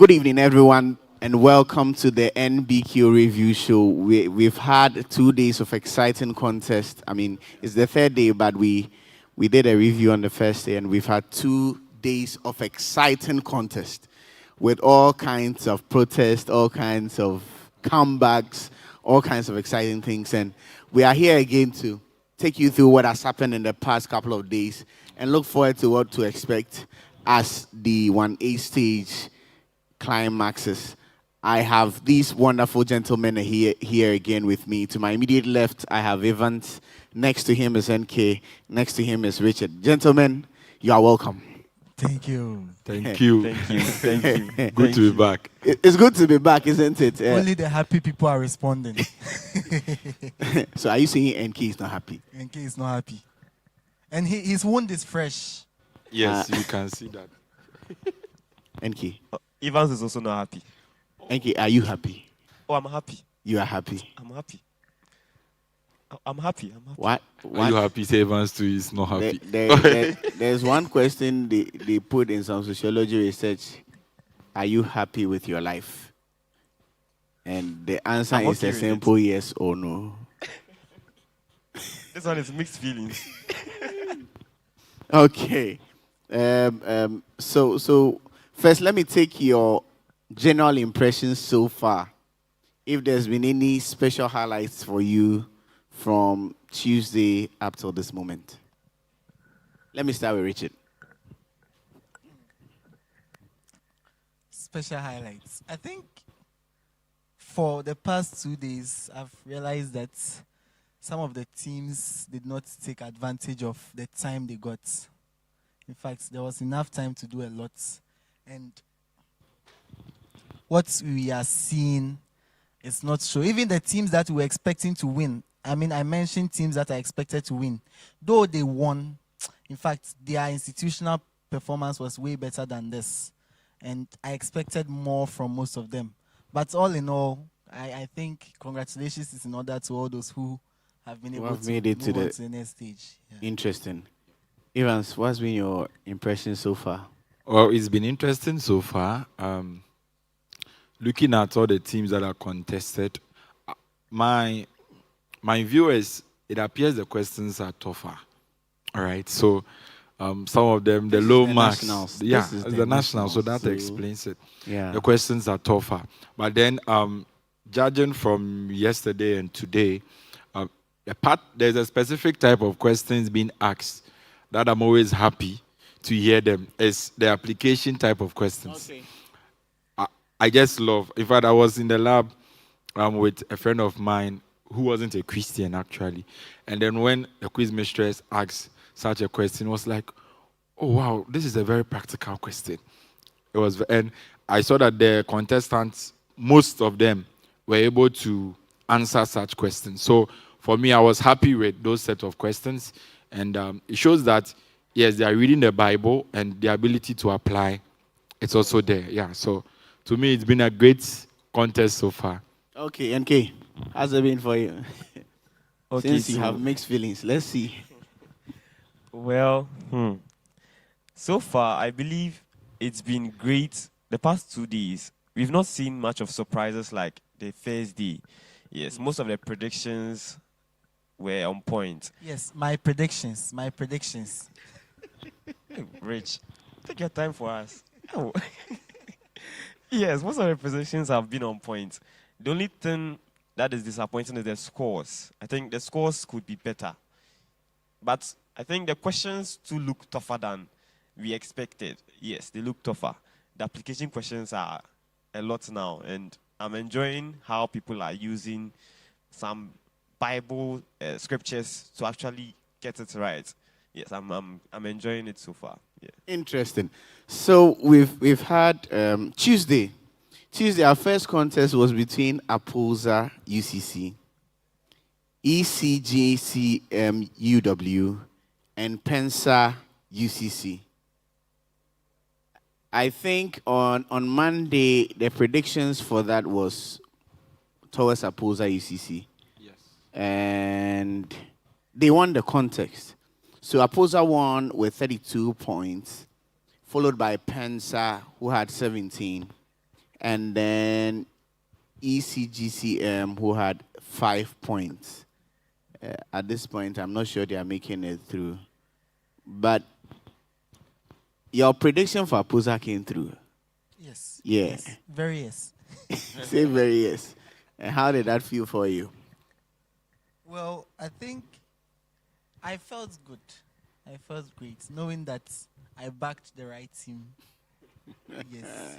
Good evening, everyone, and welcome to the NBQ review show. We've had 2 days of exciting contest. I mean, it's the third day, but we did a review on the first day, and we've had 2 days of exciting contest with all kinds of protests, all kinds of comebacks, all kinds of exciting things. And we are here again to take you through what has happened in the past couple of days and look forward to what to expect as the 1A stage climaxes. I have these wonderful gentlemen here again with me. To my immediate left, I have Evans. Next to him is NK. Next to him is Richard. Gentlemen, you are welcome. Thank you. Thank you. Good to be back. It's good to be back, isn't it? Only the happy people are responding. So are you saying NK is not happy? NK is not happy. And his wound is fresh. Yes, you can see that. NK. Evans is also not happy. NK, are you happy? Oh, I'm happy. You are happy. I'm happy. I'm happy. What? Are you happy? Say Evans too is not happy. There's one question they put in some sociology research. Are you happy with your life? And the answer I'm is okay a with simple yes or no. This one is mixed feelings. Okay. So first, let me take your general impressions so far. If there's been any special highlights for you from Tuesday up till this moment. Let me start with Richard. Special highlights. I think for the past 2 days, I've realized that some of the teams did not take advantage of the time they got. In fact, there was enough time to do a lot. And what we are seeing is not so. Even the teams that we were expecting to win, I mentioned teams that are expected to win. Though they won, in fact, their institutional performance was way better than this. And I expected more from most of them. But all in all, I think congratulations is in order to all those who have been able to made it move on to the next stage. Yeah. Interesting. Evans, what's been your impression so far? Well, it's been interesting so far. Looking at all the teams that are contested, my view is it appears the questions are tougher. All right, so some of them, the low marks. Yeah, it's the national, so that explains it. Yeah. The questions are tougher. But then, judging from yesterday and today, there's a specific type of questions being asked that I'm always happy to hear them. It's the application type of questions. Okay. I just love. In fact, I was in the lab with a friend of mine who wasn't a Christian actually, and then when the quiz mistress asked such a question, it was like, "Oh wow, this is a very practical question." It was, and I saw that the contestants, most of them, were able to answer such questions. So for me, I was happy with those set of questions, and it shows that yes, they are reading the Bible and the ability to apply. It's also there. Yeah. So to me, it's been a great contest so far. Okay, NK, how's it been for you? Okay, Since you have mixed feelings, let's see. Well, so far, I believe it's been great. The past 2 days, we've not seen much of surprises like the first day. Yes, most of the predictions were on point. Yes, my predictions. Hey, Rich, take your time for us. Oh. Yes, most of the predictions have been on point. The only thing that is disappointing is the scores. I think the scores could be better. But I think the questions too look tougher than we expected. Yes, they look tougher. The application questions are a lot now, and I'm enjoying how people are using some Bible scriptures to actually get it right. Yes, I'm enjoying it so far. Yeah. Interesting. So we've had Tuesday. Our first contest was between Aposa UCC, ECGCM UW, and Pensa UCC. I think on Monday the predictions for that was towards Aposa UCC. Yes. And they won the contest. So Aposa won with 32 points, followed by Pensa, who had 17. and then ECGCM, who had 5 points. At this point, I'm not sure they are making it through. But your prediction for Aposa came through. Yes. Yeah. Yes. Very yes. Say very yes. And how did that feel for you? Well, I think I felt good. I felt great knowing that I backed the right team. Yes.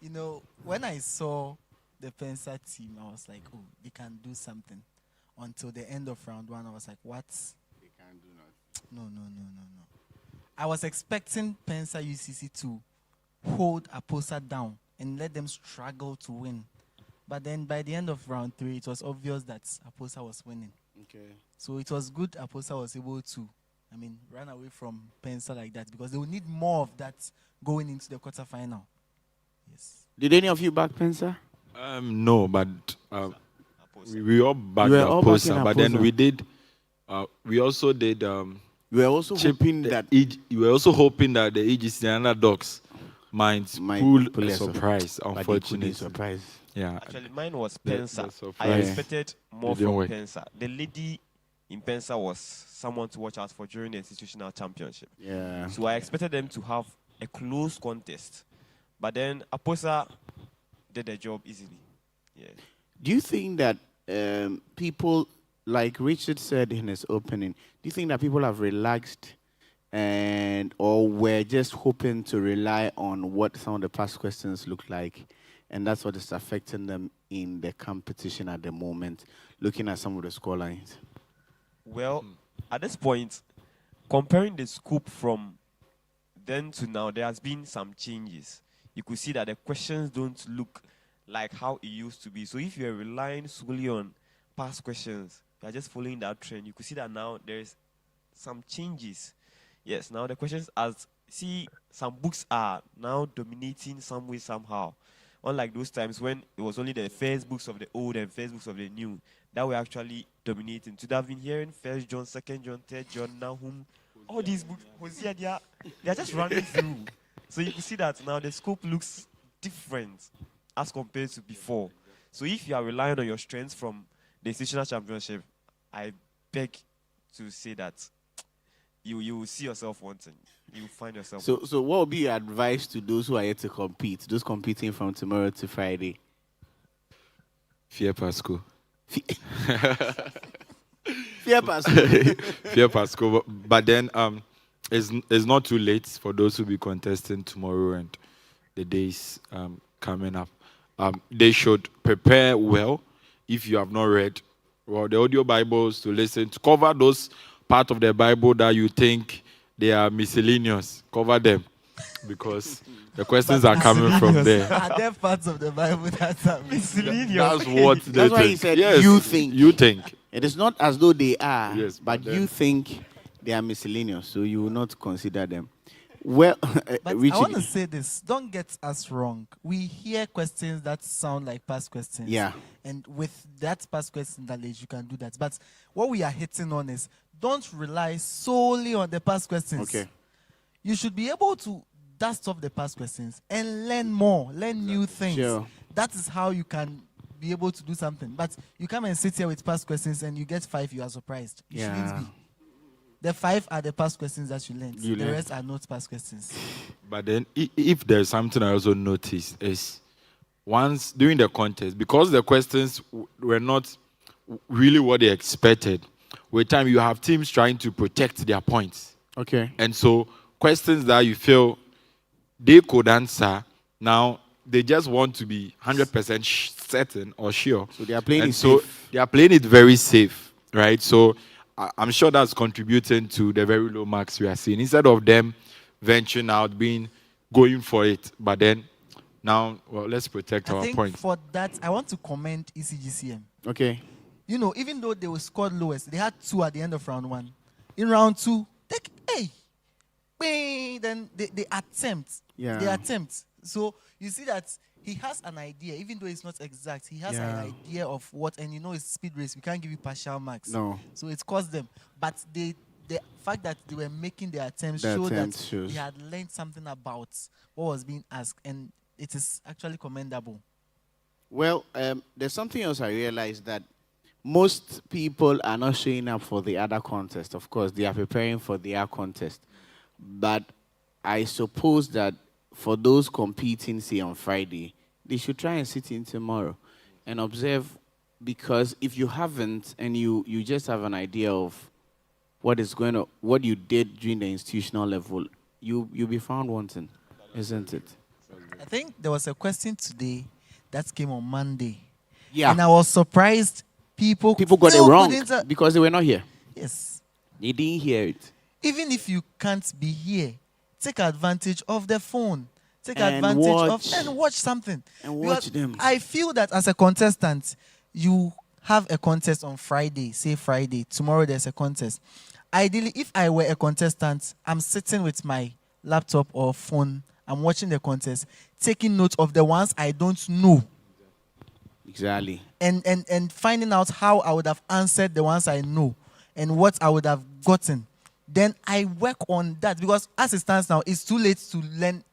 You know, when I saw the Pensa team, I was like, oh, they can do something. Until the end of round one, I was like, what? They can't do nothing. No. I was expecting Pensa UCC to hold Aposa down and let them struggle to win. But then by the end of round 3, it was obvious that Aposa was winning. Okay. So it was good Aposa was able to, run away from Pensa like that because they will need more of that going into the quarterfinal. Yes. Did any of you back Pensa? No, but we all backed You were all Aposa, backing but then Aposa. we did. We also did. You were also hoping that You were also hoping that the EGC and underdogs might pull a surprise. but they Unfortunately, couldn't surprise. yeah. Actually, mine was The Pensa. I surprise. expected more It didn't from work. Pensa. The lady in Pensa was someone to watch out for during the institutional championship. Yeah. So I expected them to have a close contest. But then Aposa did the job easily. Yeah. Do you think that people, like Richard said in his opening, do you think that people have relaxed or were just hoping to rely on what some of the past questions look like, and that's what is affecting them in the competition at the moment, looking at some of the scorelines? Well, at this point, comparing the scope from then to now, there has been some changes. You could see that the questions don't look like how it used to be. So if you're relying solely on past questions, you're just following that trend. You could see that now there is some changes. Yes, now the questions some books are now dominating some way, somehow. Unlike those times when it was only the first books of the old and first books of the new that were actually dominating. To have been hearing First John, Second John, Third John, Nahum, all these books, Hosea, they are just running through. So you can see that now the scope looks different as compared to before. So if you are relying on your strengths from the institutional championship, I beg to say that you will see yourself wanting. You will find yourself. So what would be your advice to those who are yet to compete, those competing from tomorrow to Friday? Fear Pasco. Fear Pasco. Fear Pasco. But then it's not too late for those who will be contesting tomorrow and the days coming up. They should prepare well. If you have not read the audio Bibles, to listen, to cover those part of the Bible that you think they are miscellaneous. Cover them, because the questions are coming from there. Are there parts of the Bible that are miscellaneous? That's what they That's why he think. said, Yes, you think. You think. It is not as though they are, Yes, but but you then- think they are miscellaneous, so you will not consider them. Well, But Richard, I want to say this. Don't get us wrong. We hear questions that sound like past questions. Yeah. And with that past question knowledge, you can do that. But what we are hitting on is don't rely solely on the past questions. Okay. You should be able to dust off the past questions and learn more, learn new things. Sure. That is how you can be able to do something. But you come and sit here with past questions and you get 5, you are surprised. You Yeah. shouldn't be. The 5 are the past questions that you learned. You the learned. rest are not past questions. But then, if there's something I also noticed is once during the contest, because the questions were not really what they expected, with time you have teams trying to protect their points. Okay. And so questions that you feel they could answer, now they just want to be 100% certain or sure. So they are playing and it so safe. they are playing it very safe, right? So I'm sure that's contributing to the very low marks we are seeing. Instead of them venturing out, going for it, but then now, well, let's protect I our think points. for that, I want to commend ECGCM. Okay. You know, even though they were scored lowest, they had 2 at the end of round 1. In round 2, then they attempt. Yeah. They attempt. So you see that he has an idea, even though it's not exact. He has Yeah. an idea of what, and you know, it's speed race. We can't give you partial marks. No. So it cost them. But the fact that they were making the attempts The showed attempt that shows. they had learned something about what was being asked, and it is actually commendable. Well, there's something else I realized that most people are not showing up for the other contest. Of course, they are preparing for their contest. But I suppose that for those competing, say on Friday, they should try and sit in tomorrow and observe. Because if you haven't and you just have an idea of what you did during the institutional level, you'll be found wanting, isn't it? I think there was a question today that came on Monday. Yeah. And I was surprised people People got it still wrong couldn't, because they were not here. yes. They didn't hear it. Even if you can't be here, take advantage of the phone. Take And advantage watch. of and watch something. And watch Because them. I feel that as a contestant, you have a contest on Friday, say Friday, tomorrow there's a contest. Ideally, if I were a contestant, I'm sitting with my laptop or phone, I'm watching the contest, taking note of the ones I don't know, Exactly. and finding out how I would have answered the ones I know and what I would have gotten. Then I work on that, because as it stands now, it's too late to learn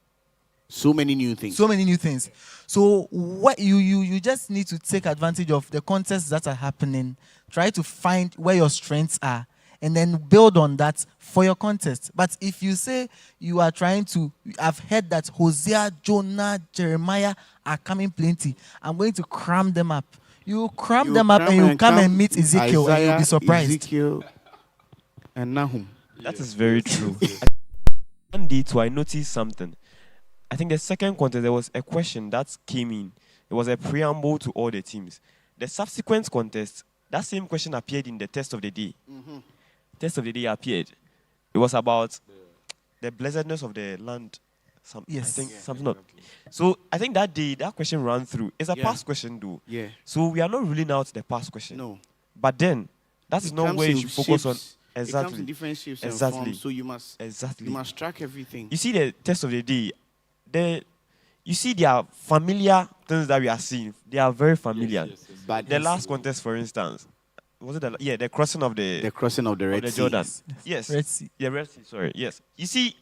So many new things. so many new things. So what you just need to take advantage of the contests that are happening, try to find where your strengths are, and then build on that for your contest. But if you say you are trying to, I've heard that Hosea, Jonah, Jeremiah are coming plenty, I'm going to cram them up. You cram You them up cram and you and come and come meet Ezekiel and you'll be Isaiah, surprised. Ezekiel, and Nahum. That is very true. One day too, I noticed something. I think the second contest, there was a question that came in. It was a preamble to all the teams. The subsequent contest, that same question appeared in the test of the day. Test of the day appeared. It was about the blessedness of the land. Yes. I think something not. So I think that day, that question ran through. It's a Yeah. past question though. Yeah. So we are not ruling out the past question. No. But then, that is It not comes where you in should focus on. shapes. It comes in Exactly. different shapes Exactly. and forms. So you must Exactly. track everything. You see the test of the day, you see there are familiar things that we are seeing. They are very familiar. But The last contest, for instance, was it the crossing of the crossing of the of Red the Sea. Jordan? Yes. Red Sea. Yeah, Red Sea, sorry. Yes. You see,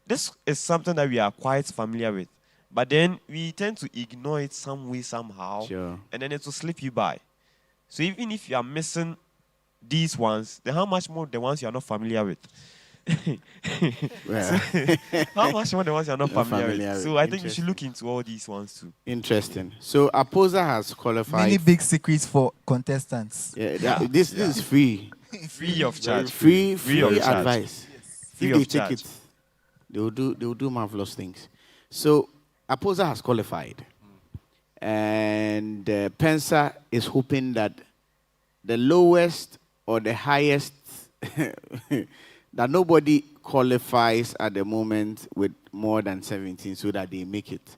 this is something that we are quite familiar with. But then we tend to ignore it some way, somehow. Sure. And then it will slip you by. So even if you are missing these ones, then how much more the ones you are not familiar with? Well, How much more the ones you are not Not familiar familiar with? with. So I think you should Interesting. look into all these ones too. interesting. So Aposa has qualified. Many big secrets for contestants. Yeah, this is free. Free of charge. Free Free of charge. advice. Free If they of take charge. it, they will do marvelous things. So Aposa has qualified, and Pensa is hoping that the lowest or the highest that nobody qualifies at the moment with more than 17, so that they make it.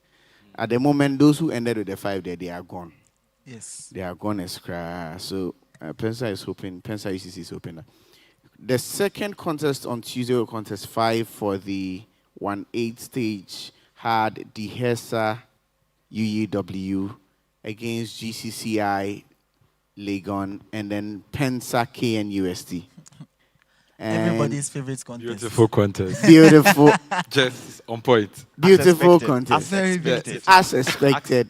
At the moment, those who ended with the 5 there, they are gone. Yes. They are gone as crash. So Pensa UCC is hoping that. The second contest on Tuesday, or contest 5 for the 1/8 stage, had Dihesa UEW against GCCI Legon, and then Pensa KNUST. And Everybody's favorite contest. Beautiful contest. beautiful, Just on point. beautiful As expected. contest. As Very expected. As expected.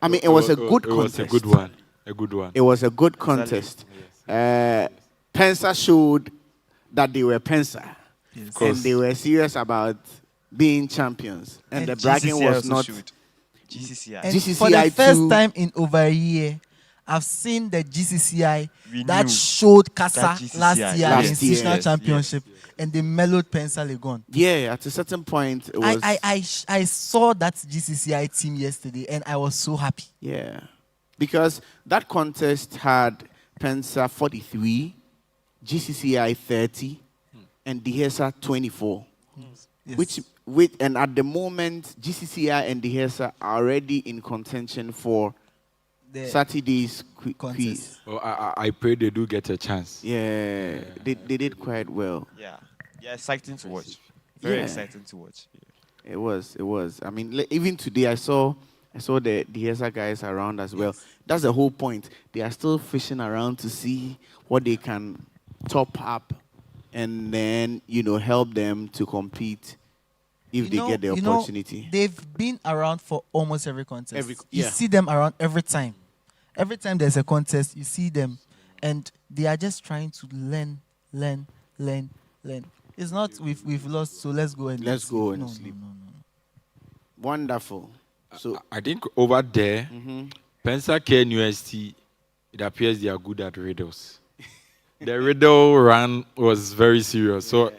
I mean, it was a good It was contest. a good one. A good one. It was a good contest. Pensa showed that they were Pensa, Yes. and they were serious about being champions. And the bragging GCCI was also not. showed. GCCI. And GCCI for the first too. time in over a year, I've seen the GCCI We that knew showed Casa that GCCI. last year Last in year. institutional Yes, championship, and they mellowed Pensa Legon. Yeah, at a certain point, it was. I saw that GCCI team yesterday, and I was so happy. Yeah, because that contest had Pensa 43, GCCI 30, and Dihesa 24. Yes. And at the moment, GCCI and Dihesa are already in contention for The Saturday's quiz. contest. Oh, I pray they do get a chance. Yeah, they did quite well. Yeah. Yeah, exciting to watch. Very Yeah. exciting to watch. Yeah. It was. I mean, even today I saw the Dihesa guys around as well. That's the whole point. They are still fishing around to see what they can top up, and then help them to compete if they get the opportunity. They've been around for almost every contest. You yeah. see them around every time. Every time there's a contest, you see them, and they are just trying to learn. It's not we've lost, so let's go and Let's sleep. go and No, sleep. No. Wonderful. So I think over there, Pensa University, it appears they are good at riddles. The riddle run was very serious, so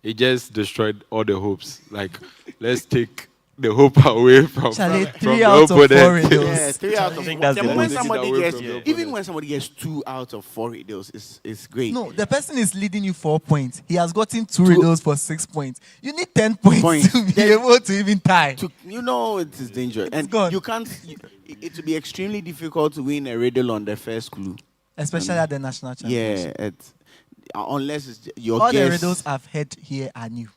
it just destroyed all the hopes. Like, let's take the hope away from, Charlie, from 3 the out of 4 opponent. riddles. yeah, 3 out I of think 4. that's The the moment most- somebody away gets, from the even opponent. when somebody gets 2 out of 4 riddles, it's great. No, the person is leading you 4 points. He has gotten 2 riddles for 6 points. You need 10 points, to be Then- able to even tie. It is dangerous, and gone. you can't. It will be extremely difficult to win a riddle on the first clue. Especially at the national championship. Yeah, unless it's your All guess. the riddles I've heard here are new.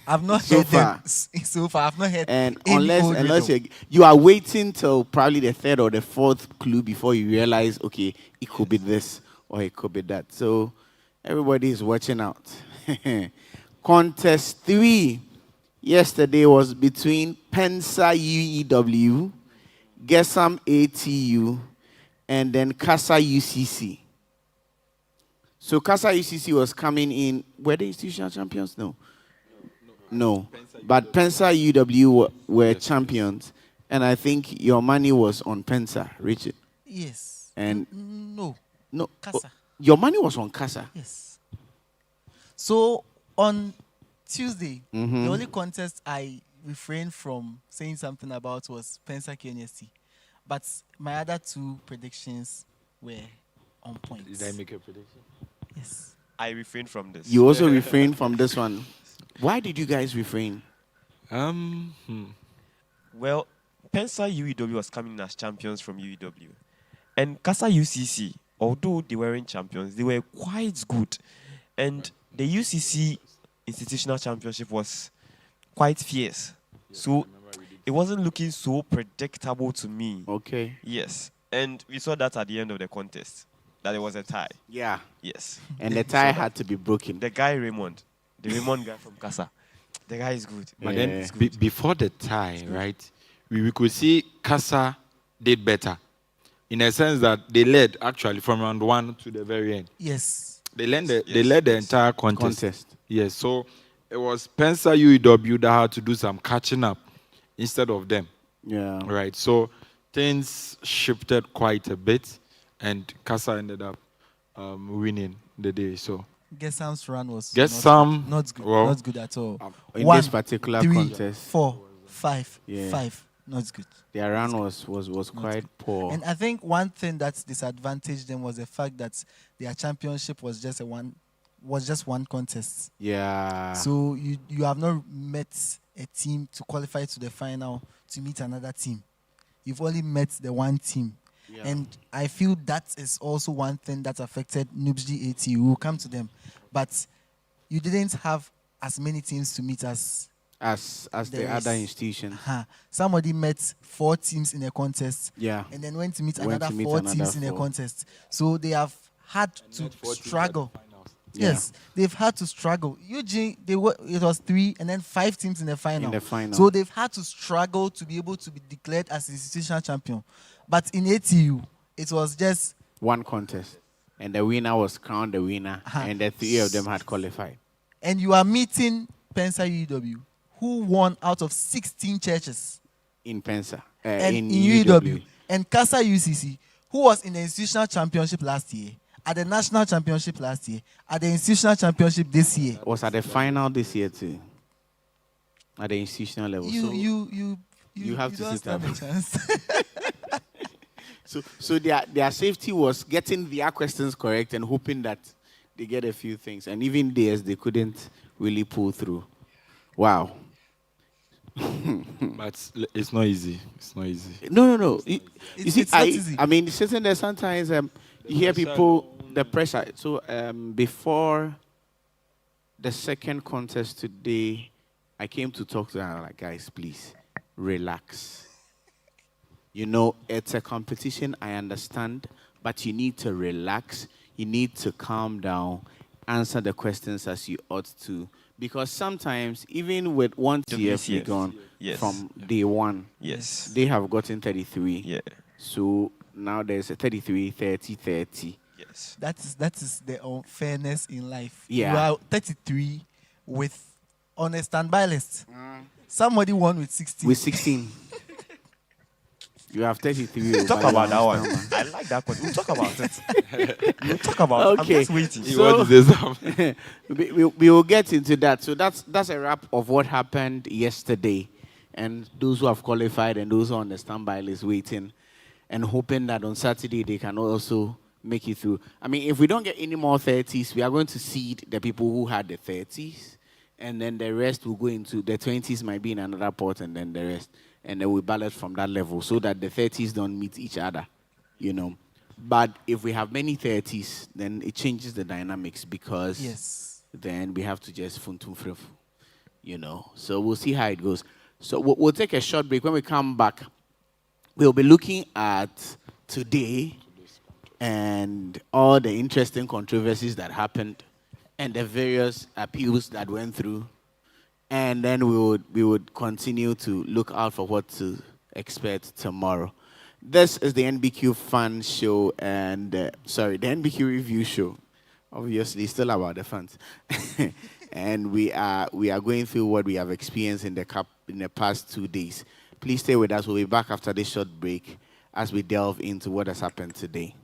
I've not So heard them far. so far. I've not heard And any old unless riddle. you are waiting till probably the 3rd or the 4th clue before you realize, okay, it could be this or it could be that. So everybody is watching out. Contest 3 yesterday was between Pensa UEW, Gesam ATU, and then Casa UCC. So Casa UCC was coming in. Were they institutional champions? No. But Pensa UW were champions. And I think your money was on Pensa, Richard. Yes. And No. no, Casa. your money was on Casa. Yes. So on Tuesday, Mhm. the only contest I refrained from saying something about was Pensa KNST. But my other 2 predictions were on point. Did I make a prediction? Yes. I refrain from this. You also refrained from this one. Why did you guys refrain? Well, Pensa UEW was coming as champions from UEW. And Casa UCC, although they weren't champions, they were quite good. And the UCC institutional championship was quite fierce. So it wasn't looking so predictable to me. Okay. Yes. And we saw that at the end of the contest, that it was a tie. Yeah. Yes. And the tie had to be broken. The guy Raymond, the Raymond guy from Casa, the guy is good. But Yeah. then before the tie, right, we could see Casa did better. In a sense that they led actually from round 1 to the very end. Yes. They led the entire contest. Contest. Yes, so it was Pensa UEW that had to do some catching up instead of them. Yeah. Right, so things shifted quite a bit, and Casa ended up winning the day. So Gesam's run was Gesam, not good. well, Not good at all. In 1, this particular 3, contest, 4, 5, Yeah. 5. Not good. their run was quite poor. And I think one thing that disadvantaged them was the fact that their championship was just one contest. Yeah. So you have not met a team to qualify to the final to meet another team. You've only met the one team. Yeah. And I feel that is also one thing that affected Noobsd AT. We'll come to them. But you didn't have as many teams to meet as as the there other is. institutions. Somebody met 4 teams in a contest. Yeah. And then went to meet Went another to meet 4 another teams in a 4. contest. So they have had to struggle. Yeah. Yes, they've had to struggle. Eugene, it was 3 and then 5 teams in the final. In the final. So they've had to struggle to be able to be declared as institutional champion. But in ATU, it was just One contest. And the winner was crowned the winner. And the 3 of them had qualified. and you are meeting Pensa UW, who won out of 16 churches, In Pensa. and in in UW, and Casa UCC, who was in the institutional championship last year, at the national championship last year, at the institutional championship this year. Was at the final this year too. At the institutional level. You have to don't sit up. stand a chance. So their safety was getting their questions correct and hoping that they get a few things. And even theirs, they couldn't really pull through. Wow. But it's not easy. It's not easy. No. You see, It's not easy. I mean, sitting there sometimes, you hear people, the pressure. So before the second contest today, I came to talk to them like, guys, please, relax. You know, it's a competition, I understand, but you need to relax. You need to calm down, answer the questions as you ought to. because sometimes even with one TF WCF. gone Yes. from day one, Yes. they have gotten 33. Yeah. So now there's a 33, 30, 30. Yes. That is the unfairness in life. Yeah. You are 33 with on a standby list. Somebody won with 16. With 16. You have 33. Talk over about your that one. stomach. I like that one. We'll talk about it. We'll talk about it. I'm Okay. just waiting. You So- want to say something? we will get into that. So that's a wrap of what happened yesterday. And those who have qualified and those who are on the standby list waiting and hoping that on Saturday they can also make it through. I mean, if we don't get any more 30s, we are going to seed the people who had the 30s. And then the rest will go into the 20s, might be in another pot, and then the rest. And then we ballot from that level so that the 30s don't meet each other, you know. But if we have many 30s, then it changes the dynamics because Yes. then we have to just funtum fref, you know. So we'll see how it goes. So we'll take a short break. When we come back, we'll be looking at today and all the interesting controversies that happened and the various appeals that went through. And then we would continue to look out for what to expect tomorrow. This is the NBQ Fun Show and the NBQ Review Show. Obviously, still about the fans. And we are going through what we have experienced in the past 2 days. Please stay with us. We'll be back after this short break as we delve into what has happened today.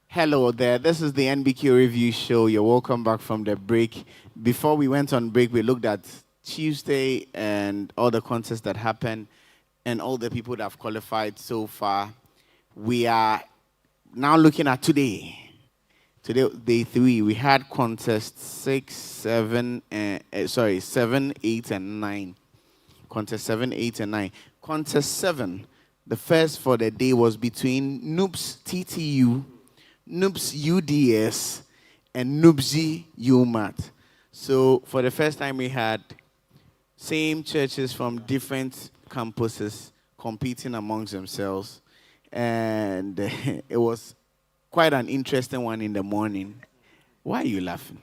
Hello there. This is the NBQ Review Show. You're welcome back from the break. Before we went on break, we looked at Tuesday and all the contests that happened and all the people that have qualified so far. We are now looking at today. Today, day 3, we had contests 7, 8, and 9. Contest 7, 8, and 9. Contest 7, the first for the day was between Noobs TTU, Noobs UDS, and Noobsy UMAT. So for the first time, we had same churches from different campuses competing amongst themselves. And it was quite an interesting one in the morning. Why are you laughing?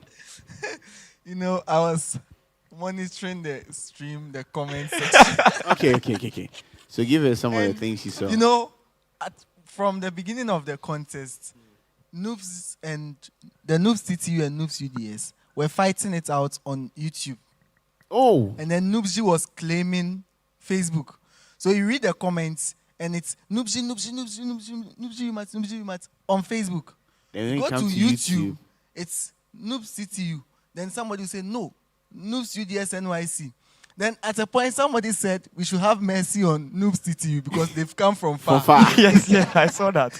You know, I was monitoring the stream, the comment section. Okay. So give us some of the And, things you saw. You know, from the beginning of the contest, Noobs and the Noobs TTU and Noobs UDS were fighting it out on YouTube. Oh, And then Noobsy was claiming Facebook. So you read the comments and it's Noobsy Umat on Facebook. then when Go it to comes YouTube, it's Noobs TTU. Then somebody will say, no, Noobs UDS NYC. Then at a point, somebody said we should have mercy on Noobs TTU because they've come from far. from far. Yes, I saw that.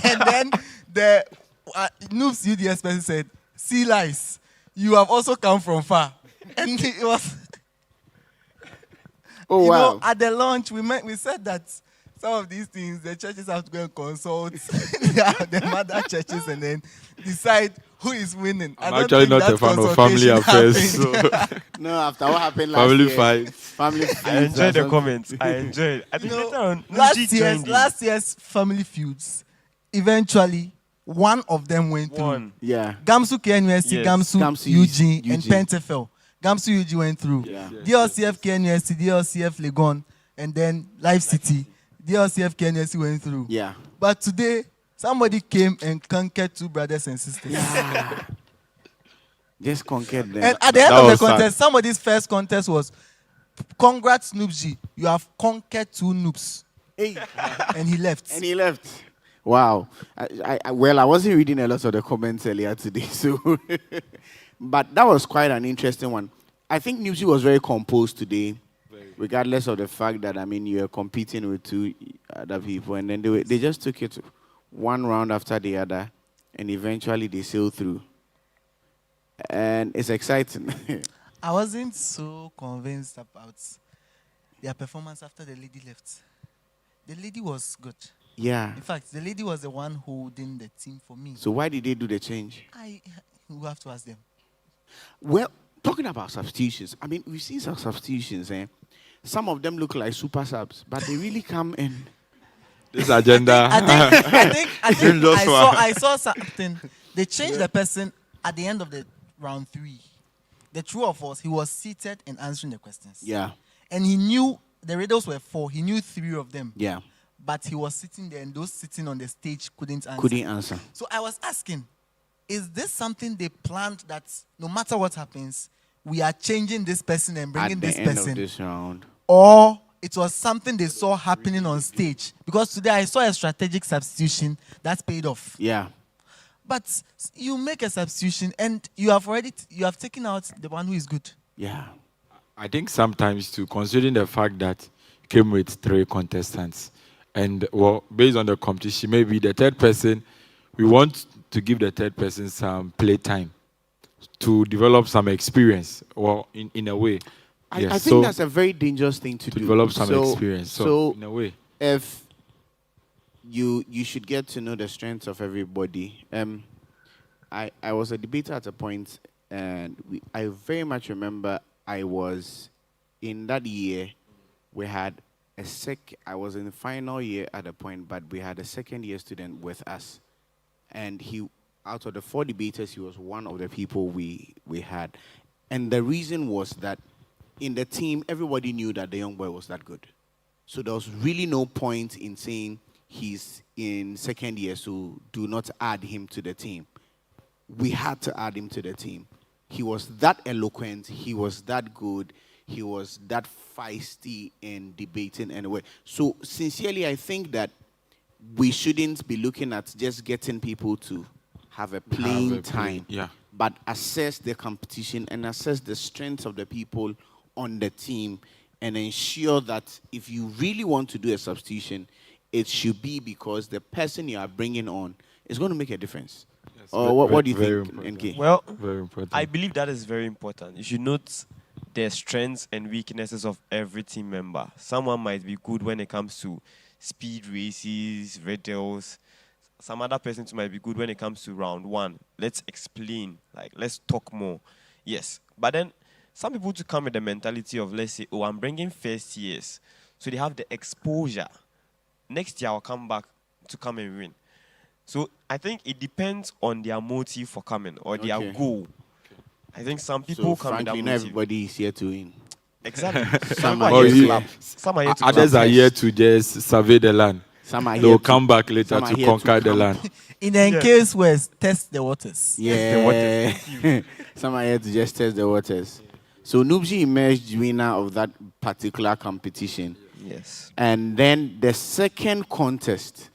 And then the Noobs UDS person said, see lies, you have also come from far. And it was, Oh, you wow. know, at the launch, we said that some of these things, the churches have to go and consult the mother churches and then decide who is winning. I I'm don't actually think not a that fan of family consultation affairs. happened. So No, after what happened last family year. fights. Family I feuds enjoyed or the something. comments. I enjoyed. I think You know, later on, Nuji joined in. last year's family feuds, eventually, one of them went through. One. Yeah. Gamsu KNUST, Yes. Gamsu, Gamsu Eugene, and Eugene. Pentefel. Gamsu Eugene went through. Yeah. DLCF KNUST, DLCF Legon, and then Life City. DLCF KNUST went through. Yeah. But today, somebody came and conquered two brothers and sisters. Just conquered them. And at the end That of the was sad. contest, somebody's first contest was, congrats, Noobsy. You have conquered two noobs. Hey. And he left. And he left. Wow. I wasn't reading a lot of the comments earlier today, so but that was quite an interesting one. I think Nipsey was very composed today, regardless of the fact that I mean you are competing with two other people, and then they just took it one round after the other, and eventually they sailed through, and it's exciting. I wasn't so convinced about their performance after the lady left. The lady was good. Yeah. In fact, the lady was the one holding the team for me. So why did they do the change? I will have to ask them. Well, talking about substitutions, I mean we've seen some substitutions, eh? Some of them look like super subs, but they really come in. This agenda. I Dangerous one. I saw something. They changed the person at the end of the round 3. The true of us, he was seated and answering the questions. Yeah. And he knew the riddles were 4. He knew 3 of them. Yeah. But he was sitting there, and those sitting on the stage couldn't answer. Couldn't answer. So I was asking, is this something they planned that no matter what happens, we are changing this person and bringing At the this end person? of this round. Or it was something they saw happening on stage? Because today I saw a strategic substitution that paid off. Yeah. But you make a substitution and you have taken out the one who is good. Yeah. I think sometimes too, considering the fact that you came with 3 contestants, and well, based on the competition, maybe the third person, we want to give the third person some play time to develop some experience, or in a way. I think that's a very dangerous thing to do. Develop some experience. So in a way, if you should get to know the strengths of everybody. I was a debater at a point, and I very much remember I was in that year. We had I was in the final year at a point, but we had a second year student with us, and out of the 4 debaters, he was one of the people we had, and the reason was that in the team, everybody knew that the young boy was that good, so there was really no point in saying he's in second year, so do not add him to the team. We had to add him to the team. He was that eloquent. He was that good. He was that feisty in debating anyway. So sincerely, I think that we shouldn't be looking at just getting people to have a playing time, but assess the competition and assess the strengths of the people on the team, and ensure that if you really want to do a substitution, it should be because the person you are bringing on is going to make a difference. Yes, What do you think, important. NK? Well, very important. I believe that is very important. You should note the strengths and weaknesses of every team member. Someone might be good when it comes to speed races, riddles. Some other person might be good when it comes to round 1. Let's explain, let's talk more. Yes, but then some people to come with the mentality of, let's say, oh, I'm bringing first years. So they have the exposure. Next year I'll come back to come and win. So I think it depends on their motive for coming or their goal. I think some people come with that frankly, motive. not everybody is here to win. Exactly. Some are are here here to clap. Some are here to Others clap. are here to just survey the land. Some are They will here come back later some are to here conquer the camp. land. In the case where test the waters. Yeah. Some are here to just test the waters. So Nubji emerged winner of that particular competition. Yes. And then the second contest,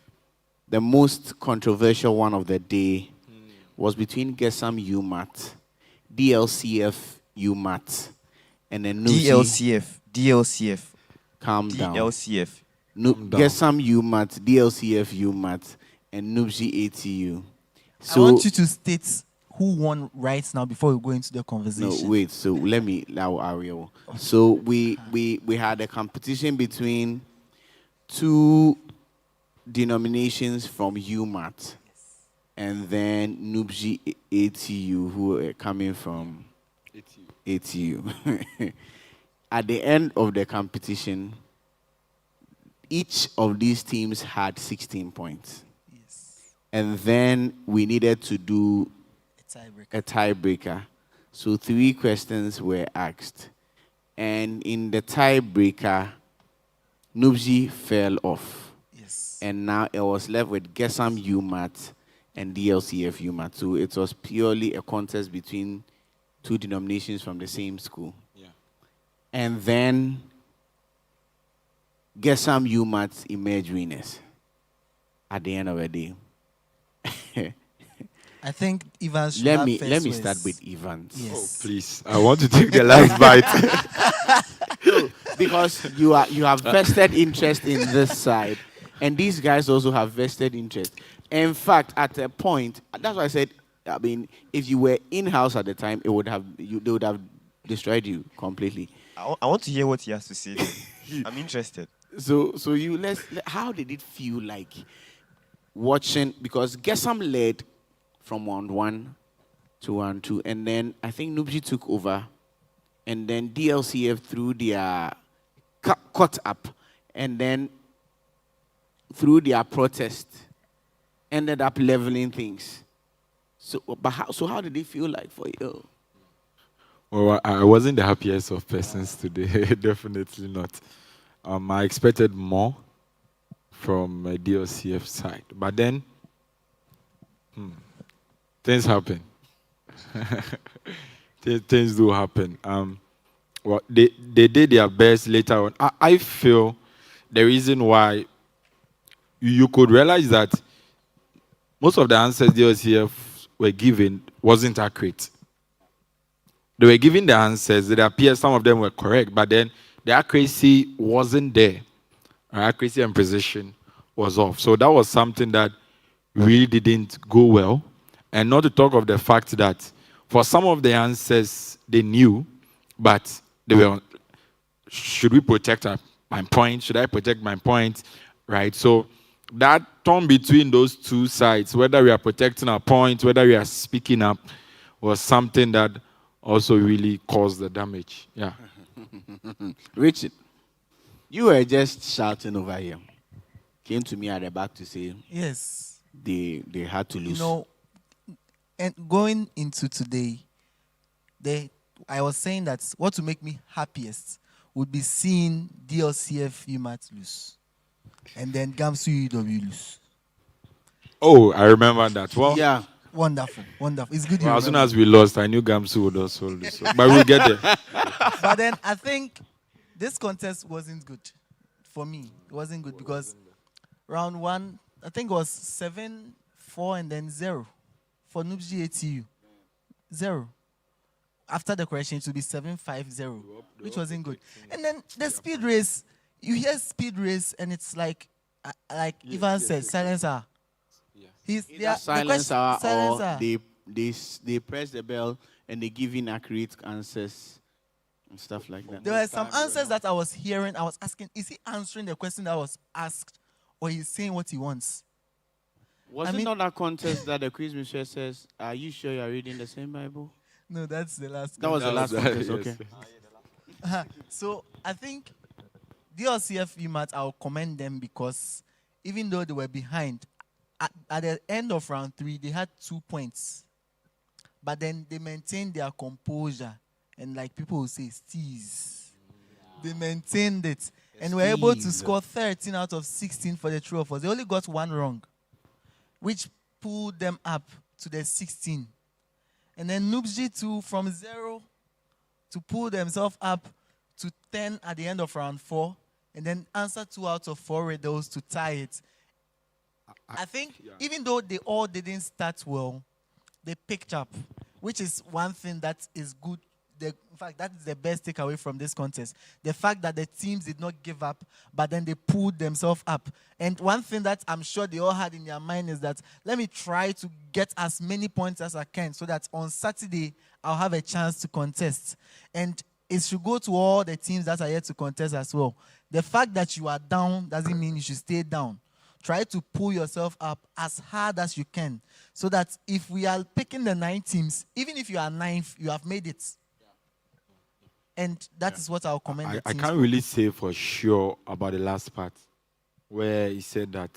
the most controversial one of the day, was between Gesam UMAT, DLCF UMAT, and then Nubji. DLCF. Calm down. DLCF. Gesam UMAT, DLCF UMAT, and Nubji ATU. I want you to state who won right now before we go into the No, conversation. wait. So let me now, Ariel. So we had a competition between 2 denominations from UMAT, and then Nubji ATU, who are coming from ATU. At the end of the competition, each of these teams had 16 points. Yes. And then we needed to do a tiebreaker. So 3 questions were asked. And in the tiebreaker, Nubji fell off. Yes. And now it was left with Gesam UMAT and DLCF UMAT. So it was purely a contest between 2 denominations from the same school. Yeah. And then Gesam UMAT emerged winners at the end of the day. I think Evans should Let have me first start with words. Evans. Oh, Yes. please. I want to take the last bite. No, because you have vested interest in this side, and these guys also have vested interest. In fact, at a point, that's why I said, I mean, if you were in house at the time, it would have they would have destroyed you completely. I want to hear what he has to say. Though. I'm interested. So how did it feel like watching? Because Gesam led from round 1 to round 2, and then I think Nubji took over, and then DLCF threw their cut up, and then through their protest ended up leveling things. So how did it feel like for you? Well, I wasn't the happiest of persons today. Definitely not. I expected more from DLCF side, but then things happen. Things do happen. Well, they did their best later on. I feel the reason why you could realize that most of the answers DLCF were given wasn't accurate. They were giving the answers. It appears some of them were correct, but then the accuracy wasn't there. Accuracy and precision was off. So that was something that really didn't go well. And not to talk of the fact that for some of the answers they knew, but they were, should we protect my point? Should I protect my point? Right? So that turn between those two sides, whether we are protecting our point, whether we are speaking up, was something that also really caused the damage. Yeah. Richard, you were just shouting over here. Came to me at the back to say Yes. they had to lose. You know, and going into today, I was saying that what would make me happiest would be seeing DLCF UMAT lose. And then Gamsu UW lose. Oh, I remember that. Well, Yeah. Wonderful. Wonderful. It's good you well, as soon remember. as we lost, I knew Gamsu would also lose. So, but we'll get there. But then I think this contest wasn't good for me. It wasn't good because round 1, I think it was 7-4 and then 0 for Noobsy ATU. 0. After the correction, it would be 7-5-0, which wasn't good. And then the speed race, you hear speed race, and it's like Ivan said, silencer. Either silencer or they press the bell and they give inaccurate answers and stuff like that. There were some answers that I was hearing. I was asking, is he answering the question that was asked, or he's saying what he wants? Was it not that contest that the quiz mistress says, "Are you sure you are reading the same Bible?" No, that's the last. That was the last contest. Yes. Okay. So I think DLCF UMAT, I'll commend them because even though they were behind, at the end of round 3, they had 2 points. But then they maintained their composure. And like people will say, steez. They maintained it. And were able to score 13 out of 16 for the true of us. They only got 1 wrong, which pulled them up to the 16. And then Noobsy too, from 0 to pull themselves up to 10 at the end of round 4, and then answer 2 out of 4 riddles to tie it. I think even though they all didn't start well, they picked up, which is one thing that is good. In fact, that is the best takeaway from this contest. The fact that the teams did not give up, but then they pulled themselves up. And one thing that I'm sure they all had in their mind is that let me try to get as many points as I can so that on Saturday I'll have a chance to contest. And it should go to all the teams that are yet to contest as well. The fact that you are down doesn't mean you should stay down. Try to pull yourself up as hard as you can so that if we are picking the 9 teams, even if you are 9th, you have made it. And that is what I'll commend. I can't really say for sure about the last part where he said that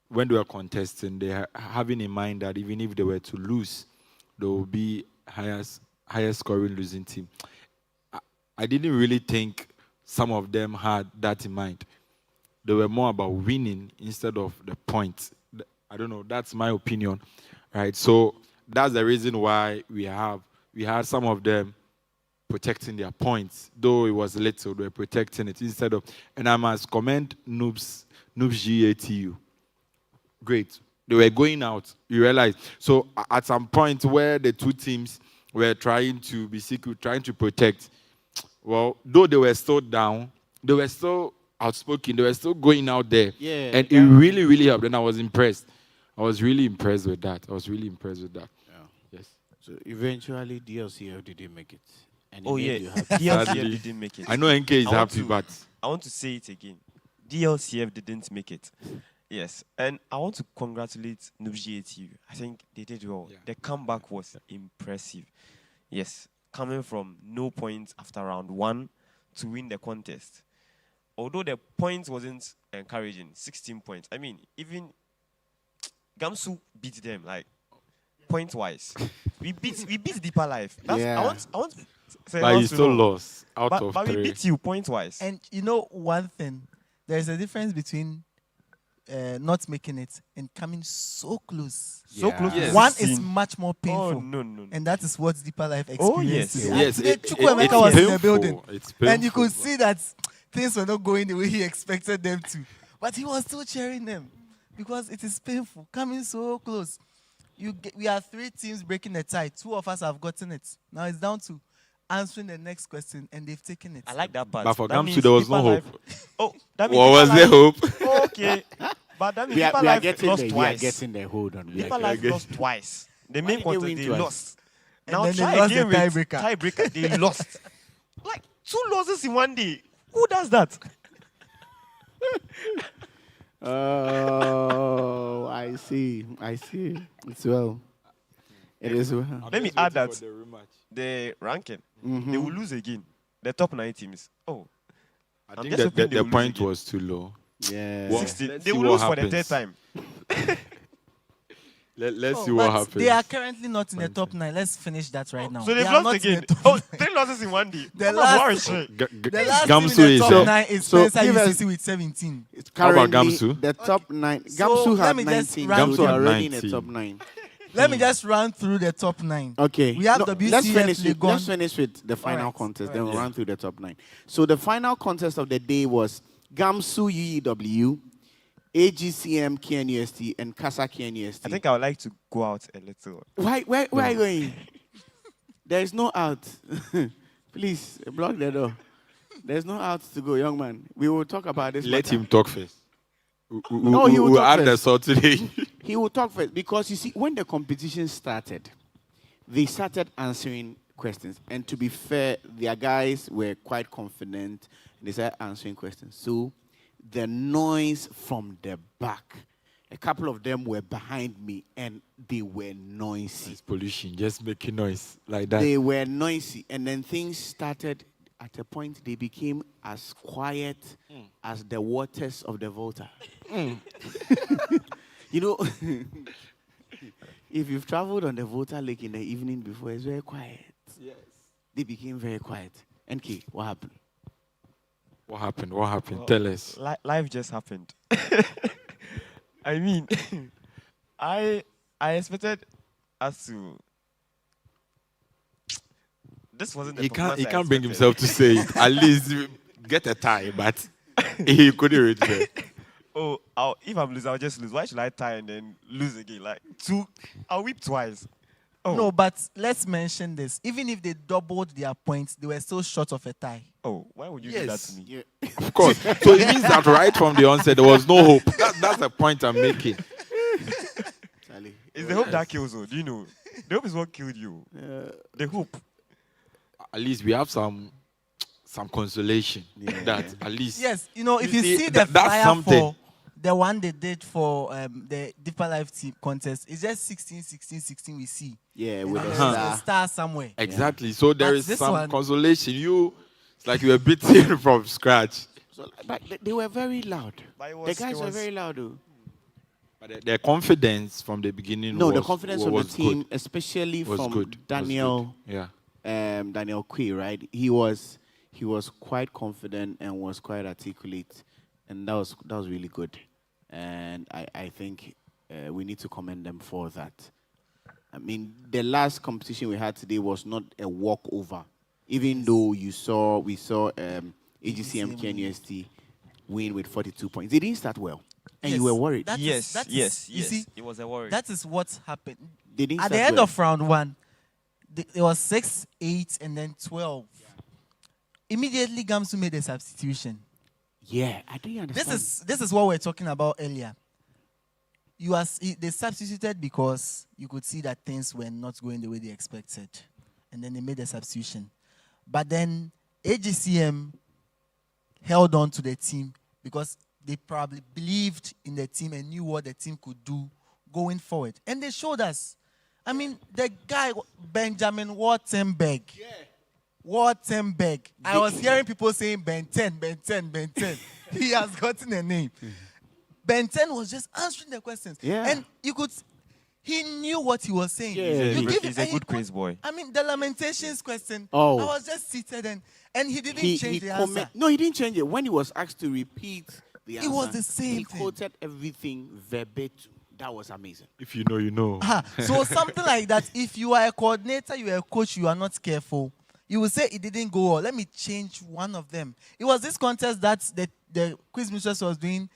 when they were contesting, they are having in mind that even if they were to lose, there will be highest scoring losing team. I didn't really think some of them had that in mind. They were more about winning instead of the points. I don't know. That's my opinion, right? So that's the reason why we had some of them protecting their points, though it was little. They were protecting it instead of. And I must commend Noobs GATU. Great. they were going out. You realize. So at some point where the two teams were trying to be secret, trying to protect, well, though they were still down, they were still outspoken. They were still going out there. Yeah, And it really, really helped. And I was impressed. I was really impressed with that. Yeah. Yes. So eventually, DLCF didn't make it. And it Oh made yeah, you happy. DLCF Sadly. didn't make it. I know NK is I want happy, to- but I want to say it again. DLCF didn't make it. Yes, and I want to congratulate Nubji TV. I think they did well. Yeah. The comeback was impressive. Yes, coming from no points after round 1 to win the contest. Although the points wasn't encouraging, 16 points. I mean, even Gamsu beat them like point wise. we beat Deeper Life. Yeah. I want to say but I he want to still know. lost out of But we 3. beat you point wise. And you know one thing, there's a difference between not making it and coming so close. So Yeah. close to Yes. One 16. is much more painful. Oh no. And that is what Deeper Life Oh, experienced. yes. today. Yes, Today, it's Chukwuemeka was in the painful. building. It's painful. And you could see that things were not going the way he expected them to. But he was still cheering them because it is painful. Coming so close. We are 3 teams breaking the tie. 2 of us have gotten it. Now it's down to answering the next question, and they've taken it. I like that part. But for That Gamsu, means there was Deeper no Life- hope. Oh, that means What was Deeper the Life- hope? Okay, but that means We are Deeper Life getting lost there. We are twice. getting there. Hold on. We Deeper are Life getting- lost twice. The Why main did they contest win they twice? lost. And Now then they try lost again the with tiebreaker. tiebreaker. They lost. Like 2 losses in one day. Who does that? Oh, I see. It's well. It is well. Let me add that the ranking they will lose again. The top 9 teams. Oh, I I'm think just that hoping they the will lose point again. was too low. Yeah. Well, 16. let's They see will what lose for the happens. 3rd time. Let's Oh, see what but happens. They are currently not in the top 9. Let's finish that right now. So They they've are lost not in again. the top Oh, 9. 3 losses in one day. The Come on, last- Boris. The last Gamsu team in is the top there. 9 is So Spencer give us- UCC with 17. It's How about currently Gamsu? the top 9. So, Gamsu let had me just 19. run Gamsu through- are already in the 19. top 9. Let me just run through the top 9. Okay. We have No, WCF let's finish with the final Alright, contest. alright. Then we'll run through the top 9. So the final contest of the day was Gamsu UEW, AGCM KNUST, and Kasa KNUST. I think I would like to go out a little. Where are you going? There is no out. Please block the door. There's no out to go, young man. We will talk about this. Let matter. him talk first. No, he will we'll talk add the first. salt today. He will talk first because you see, when the competition started, they started answering questions. And to be fair, their guys were quite confident. They started answering questions. So the noise from the back, a couple of them were behind me and they were noisy. It's pollution, just making noise like that. They were noisy. And then things started, at a point, they became as quiet as the waters of the Volta. You know, if you've traveled on the Volta Lake in the evening before, it's very quiet. Yes. They became very quiet. NK, what happened? What happened? What happened? Well, Tell us. Life just happened. I mean, I expected us to. This wasn't the He can't. He performance I can't bring expected. himself to say it. At least get a tie, but he couldn't reach there. Oh, if I'm losing, I'll just lose. Why should I tie and then lose again? Like I'll weep twice. Oh, No, but let's mention this. Even if they doubled their points, they were still short of a tie. oh, why would you do that Yes. to me? Yeah. Of course. So it means that right from the onset there was no hope. That's the point I'm making. Charlie. It's the hope that kills you. Do you know? The hope is what killed you. The hope. At least we have some consolation that at least Yes, you know, if you see the that's flyer something. for the one they did for the Deeper Life team contest, it's just 16, 16, 16 we see. Yeah, And with then a there's star. a star somewhere. Exactly. So there But is this some one- consolation. It's like you were beaten from scratch. So, but they were very loud. But it The was- guys it were was- very loud, though. But their confidence from the beginning No, was, the confidence of the was team, good. especially Was from good. Was Daniel. good. Yeah. Daniel Quay, right? He was quite confident and was quite articulate, and that was really good. And I think we need to commend them for that. I mean, the last competition we had today was not a walkover, even though we saw AGCM KNUST win with 42 points. They didn't start well. And you were worried. Yes. You see, It was a worry. that is what happened. They didn't At the start end well. of round one, it was 6, 8, and then 12. Immediately, Gamsu made a substitution. Yeah, I didn't understand. This is what we're talking about earlier. They substituted because you could see that things were not going the way they expected, and then they made a substitution. But then AGCM held on to the team because they probably believed in the team and knew what the team could do going forward, and they showed us. I mean, the guy Benjamin Wattenberg. Yeah. Wattenberg. I was hearing people saying Ben 10, Ben 10, Ben 10. He has gotten a name. Ben 10 was just answering the questions. Yeah. And he knew what he was saying. Yeah. He's a good quiz boy. I mean, the Lamentations question, Oh. I was just seated and he didn't change the answer. No, he didn't change it. When he was asked to repeat the answer, was the same he thing. quoted everything verbatim. That was amazing. If you know, you know. So something like that, if you are a coordinator, you are a coach, you are not careful, you will say it didn't go well. Let me change one of them. It was this contest that the quiz mistress was doing.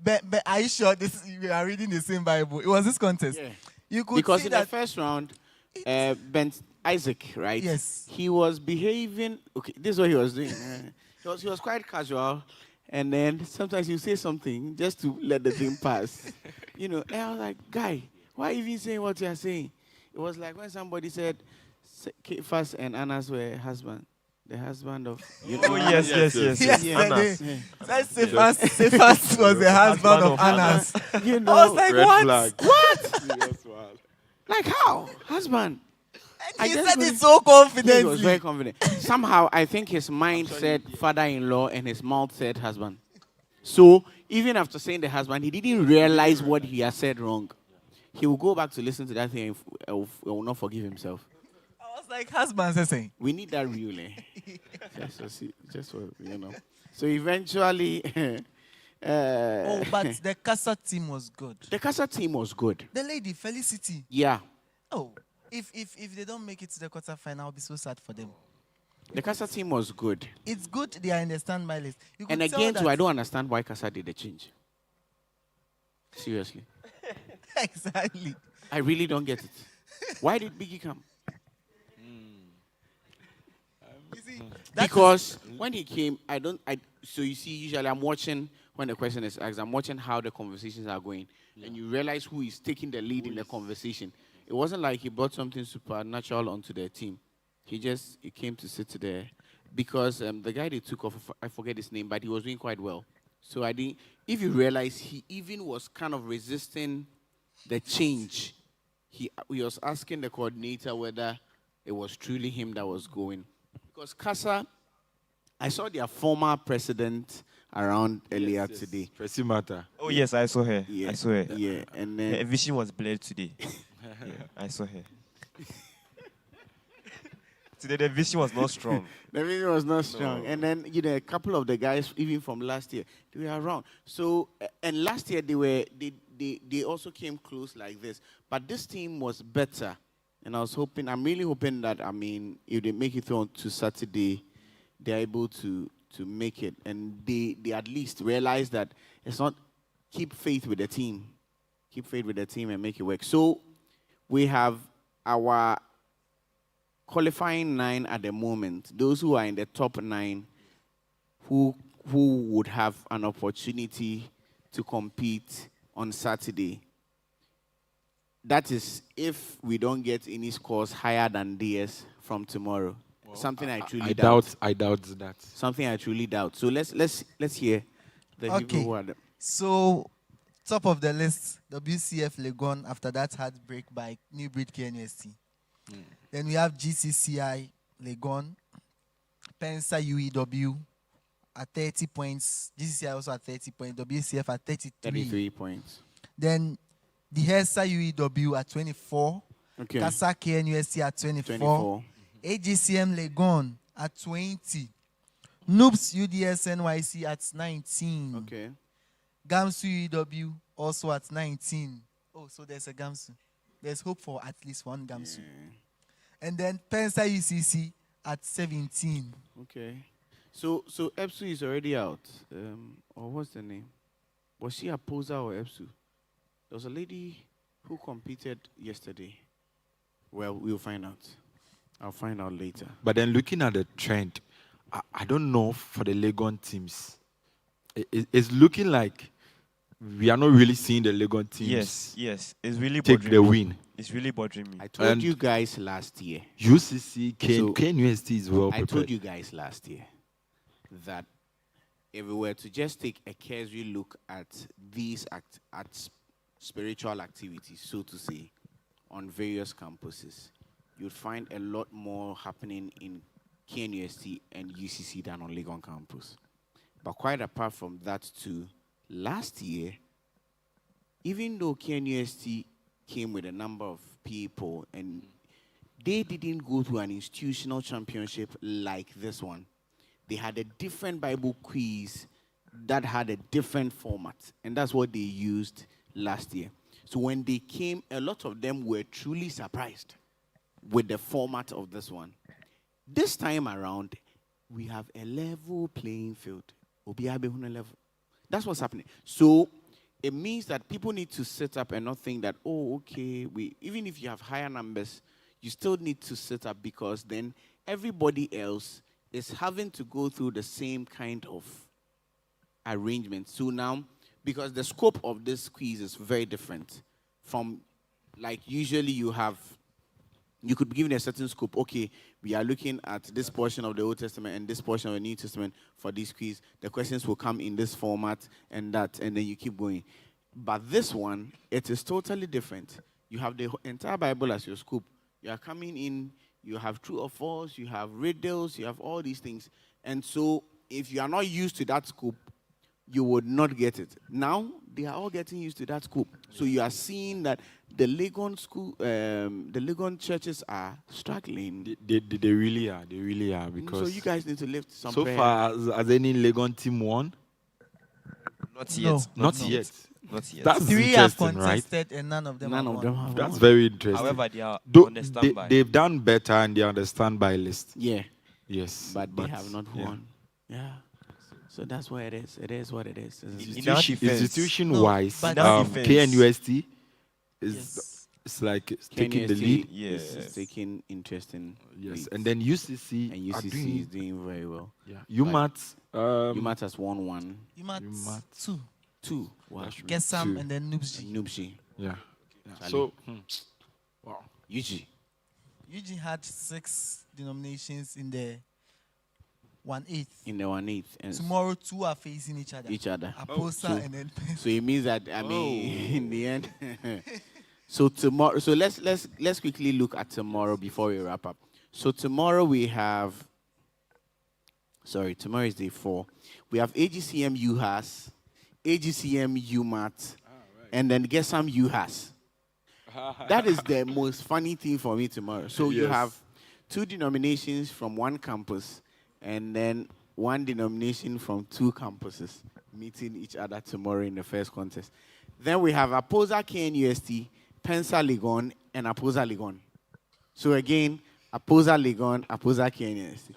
But are you sure we are reading the same Bible? It was this contest. Yeah. You could Because see in that the first round, Ben Isaac, right? Yes. He was behaving. Okay, this is what he was doing. He was quite casual, and then sometimes you say something just to let the thing pass. And I was like, guy, why even saying what you are saying? It was like when somebody said Kephas and Annas were the husband of. Oh, yes. yes, Annas. that Cephas was the husband of Annas. I was like, Red what? flag. What? Like how? Husband. And he just said couldn't- it so confidently. He was very confident. Somehow, I think his mind said father-in-law and his mouth said husband. So, even after saying the husband, he didn't realize what he had said wrong. He will go back to listen to that thing and will not forgive himself. I was like, husband, saying. We need that rule, just so. So, eventually, But the Casa team was good. the Casa team was good. The lady, Felicity. Yeah. Oh, if they don't make it to the quarterfinal, I'll be so sad for them. The Casa team was good. It's good they are in the standby list. You could And tell again, that- too, I don't understand why Casa did the change. Seriously. Exactly. I really don't get it. Why did Biggie come? You see, that Because when he came, so you see, usually I'm watching when the question is asked, I'm watching how the conversations are going. And you realize who is taking the lead in the conversation. It wasn't like he brought something supernatural onto the team. He came to sit there. Because the guy they took off, I forget his name, but he was doing quite well. So if you realize he even was kind of resisting the change. He was asking the coordinator whether it was truly him that was going. Because Casa, I saw their former president around earlier today. Percy Matter. Oh, yes, I saw her. Yeah. I saw her. Yeah, and Her then vision was blurred today. Yeah, I saw her. Today, the vision was not strong. the video was not strong. No. And then a couple of the guys, even from last year, they were around. So and last year they also came close like this. But this team was better. And I'm really hoping that if they make it on to Saturday, they're able to make it. And they at least realize that it's not keep faith with the team. Keep faith with the team and make it work. So we have our qualifying 9 at the moment. Those who are in the top 9 who would have an opportunity to compete on Saturday. That is if we don't get any scores higher than theirs from tomorrow. Something I truly doubt. I doubt that. Something I truly doubt. So let's hear the people who are the So, top of the list, WCF Legon after that heartbreak by New Breed KNUST. Then we have GCCI Legon, Pensa UEW at 30 points. GCCI also at 30 points. WCF at 33 points. Then the HESA UEW at 24. Okay. CASA KNUST at 24. 24. AGCM Legon at 20. Noobs UDS NYC at 19. Okay. Gamsu UEW also at 19. Oh, so there's a Gamsu. There's hope for at least one Gamsu. And then Pensa UCC at 17. Okay. So EPSU is already out. Or what's the name? Was she a poser or EPSU? There was a lady who competed yesterday. Well, we'll find out. I'll find out later. But then looking at the trend, I don't know for the Legon teams. It's looking like we are not really seeing the Legon teams Yes. It's really take bothering the me. win. It's really bothering me. I told And you guys last year. UCC, So, KNUST is well I prepared. told you guys last year that if we were to just take a cursory look at these spiritual activities, so to say, on various campuses, you'd find a lot more happening in KNUST and UCC than on Legon campus. But quite apart from that too, last year, even though KNUST came with a number of people and they didn't go to an institutional championship like this one, they had a different Bible quiz that had a different format, and that's what they used last year. So when they came, a lot of them were truly surprised with the format of this one. This time around, we have a level playing field. Level. That's what's happening. So it means that people need to sit up and not think that, oh, okay, even if you have higher numbers, you still need to sit up, because then everybody else is having to go through the same kind of arrangement. So now, because the scope of this quiz is very different from, like, usually you could be given a certain scope. Okay, we are looking at this portion of the Old Testament and this portion of the New Testament for this quiz. The questions will come in this format and that, and then you keep going. But this one, it is totally different. You have the entire Bible as your scope. You are coming in, you have true or false, you have riddles, you have all these things. And so, if you are not used to that scope, you would not get it. Now, they are all getting used to that scope. So you are seeing that the Legon the Legon churches are struggling. They really are. They really are, because So you guys need to lift some so prayer. far, has any Legon team won? Not No. yet. Not yet. Not yet. That's 3 have interesting, right? contested and none of them None have of them won. have That's won. very interesting. However, they are Though on the standby. they've done better and they are on the standby list. Yeah, Yes. but they have not yeah. won. Yeah. So that's what it is. It is what it is. In our defense- Institution-wise, but- In our defense- KNUST is Yes. it's like it's taking the KNUST lead. is Yes. taking interest in Yes, leads. and then UCC and are UCC doing, is doing very well. yeah. UMAT, UMAT has won one, You might might- 2. two. Wow. Get some Two. and then Noobsy. Nubshi, yeah. Charlie. So, wow. UG. Eugene had 6 denominations in the 1/8. In the 1/8 and Tomorrow, 2 are facing each other. each other. Aposa so- and then So it means that in the end. So tomorrow. So let's quickly look at tomorrow before we wrap up. So tomorrow we have. Sorry, tomorrow is day 4. We have AGCM UHAS, AGCM UMAT, and then get some UHAS. That is the most funny thing for me tomorrow. So you Yes. have 2 denominations from one campus, and then 1 denomination from 2 campuses meeting each other tomorrow in the first contest. Then we have Aposa KNUST, Pensa Legon, and Aposa Legon. So again, Aposa Legon, Aposa KNUST.